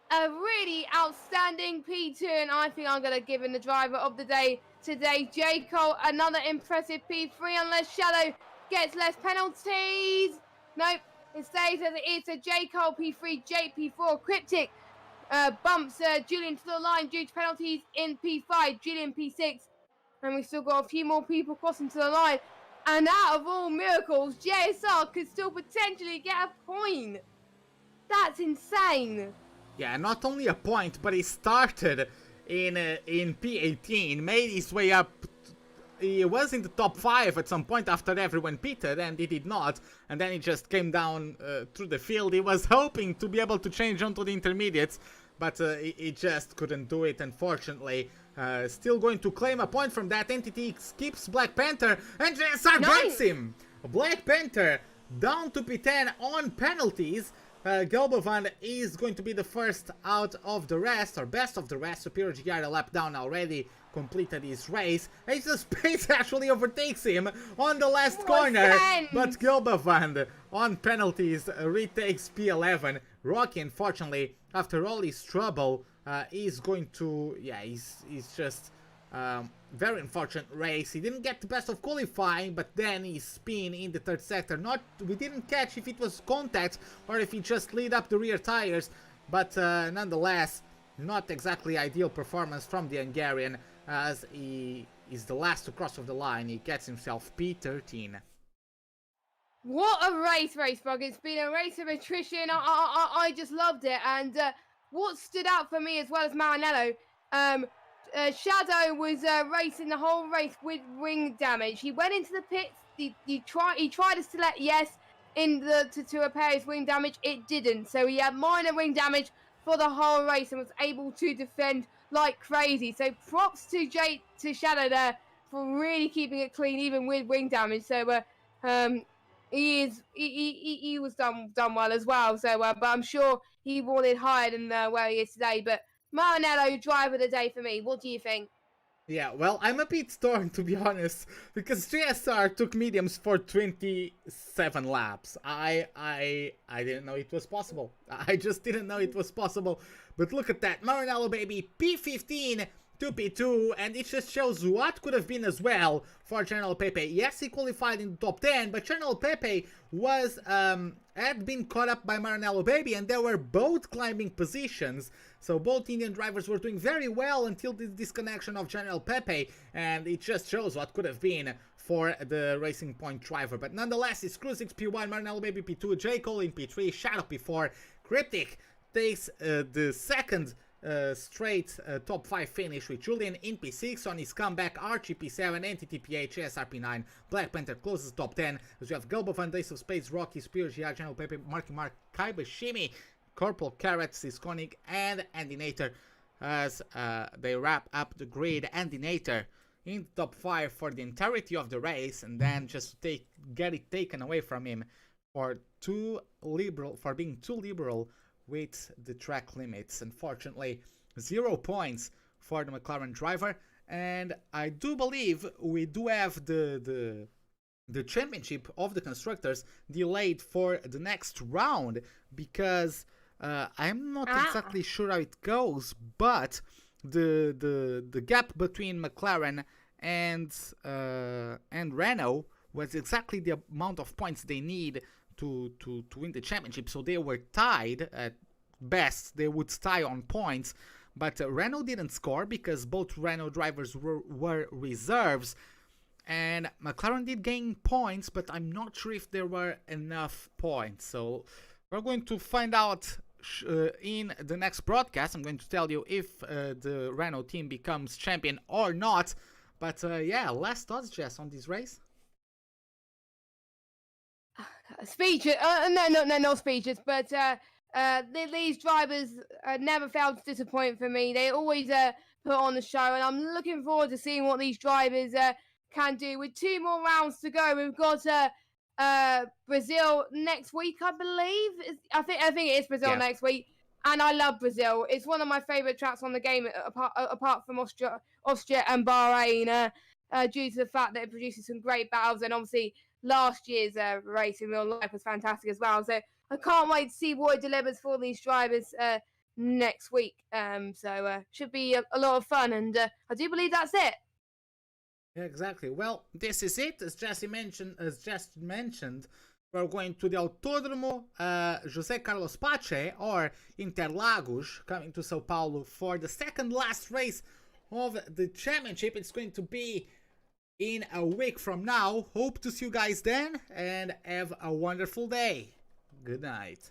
A really outstanding P2, and I think I'm going to give him the driver of the day today. J. Cole, another impressive P3, unless Shadow gets less penalties. Nope. It stays as it is. So J. Cole P3, J P4. Cryptic bumps Julian to the line due to penalties in P5. Julian P6. And we've still got a few more people crossing to the line. And out of all miracles, JSR could still potentially get a point. That's insane. Yeah, not only a point, but he started in P18, made his way up. He was in the top 5 at some point after everyone pitted, and he did not, and then he just came down through the field. He was hoping to be able to change onto the intermediates, but he just couldn't do it, unfortunately. Still going to claim a point from that. Entity skips Black Panther, and JSR gets him! Black Panther down to P10 on penalties. Gelbovan is going to be the first out of the rest, or best of the rest. Superior GR a lap down already, completed his race. Aces Pace actually overtakes him on the last corner, but Gelbovan on penalties retakes P11. Rocky, unfortunately, after all his trouble, is going to, yeah, he's just very unfortunate race. He didn't get the best of qualifying, but then he spin in the 3rd sector. We didn't catch if it was contact or if he just lit up the rear tires, but nonetheless, not exactly ideal performance from the Hungarian, as he is the last to cross of the line. He gets himself P13. What a race, Racebug. It's been a race of attrition. I just loved it. And what stood out for me as well as Maranello, Shadow was racing the whole race with wing damage. He went into the pits. He tried to select, yes, to repair his wing damage. It didn't. So he had minor wing damage for the whole race and was able to defend like crazy. So props to Shadow there for really keeping it clean even with wing damage. So he was done well as well. So but I'm sure he wanted higher than where he is today. But Maranello, driver of the day for me. What do you think? Yeah, well, I'm a bit torn, to be honest, because GSR took mediums for 27 laps. I didn't know it was possible. I just didn't know it was possible. But look at that, Maranello baby, P15 to P2, and it just shows what could have been as well for General Pepe. Yes, he qualified in the top 10, but General Pepe was had been caught up by Maranello baby, and they were both climbing positions. So both Indian drivers were doing very well until the disconnection of General Pepe, and it just shows what could have been for the Racing Point driver. But nonetheless, it's Cruisix P1, Maranello baby P2, J. Cole in P3, Shadow P4, Cryptic takes the second straight top 5 finish with Julian in P6 on his comeback, Archie P7, Entity P8, SRP9, Black Panther closes top 10, as we have Gulbo Van Days of Spades, Rocky, Spear, GR, General Pepe, Marky Mark, Kaiba, Shimi, Corporal Carrot, Sisconic, and Andinator as they wrap up the grid. Andinator in the top 5 for the entirety of the race, and then just get it taken away from him for being too liberal with the track limits. Unfortunately, 0 points for the McLaren driver, and I do believe we do have the championship of the constructors delayed for the next round, because I'm not exactly sure how it goes, but the gap between McLaren and Renault was exactly the amount of points they need to win the championship. So they were tied at best. They would tie on points, but Renault didn't score because both Renault drivers were reserves, and McLaren did gain points, but I'm not sure if there were enough points. So we're going to find out in the next broadcast. I'm going to tell you if the Renault team becomes champion or not. But yeah, last thoughts, Jess, on this race? Speeches? No speeches. But these drivers never fail to disappoint for me. They always put on the show, and I'm looking forward to seeing what these drivers can do. With 2 more rounds to go, we've got Brazil next week, I believe. I think it is Brazil next week, and I love Brazil. It's one of my favorite tracks on the game, apart from Austria and Bahrain, due to the fact that it produces some great battles, and obviously last year's race in real life was fantastic as well. So I can't wait to see what it delivers for these drivers next week. So should be a lot of fun, and I do believe that's it. Yeah, exactly. Well, this is it. As just mentioned, we're going to the Autódromo José Carlos Pache, or Interlagos, coming to Sao Paulo for the second last race of the championship. It's going to be in a week from now. Hope to see you guys then, and have a wonderful day. Good night.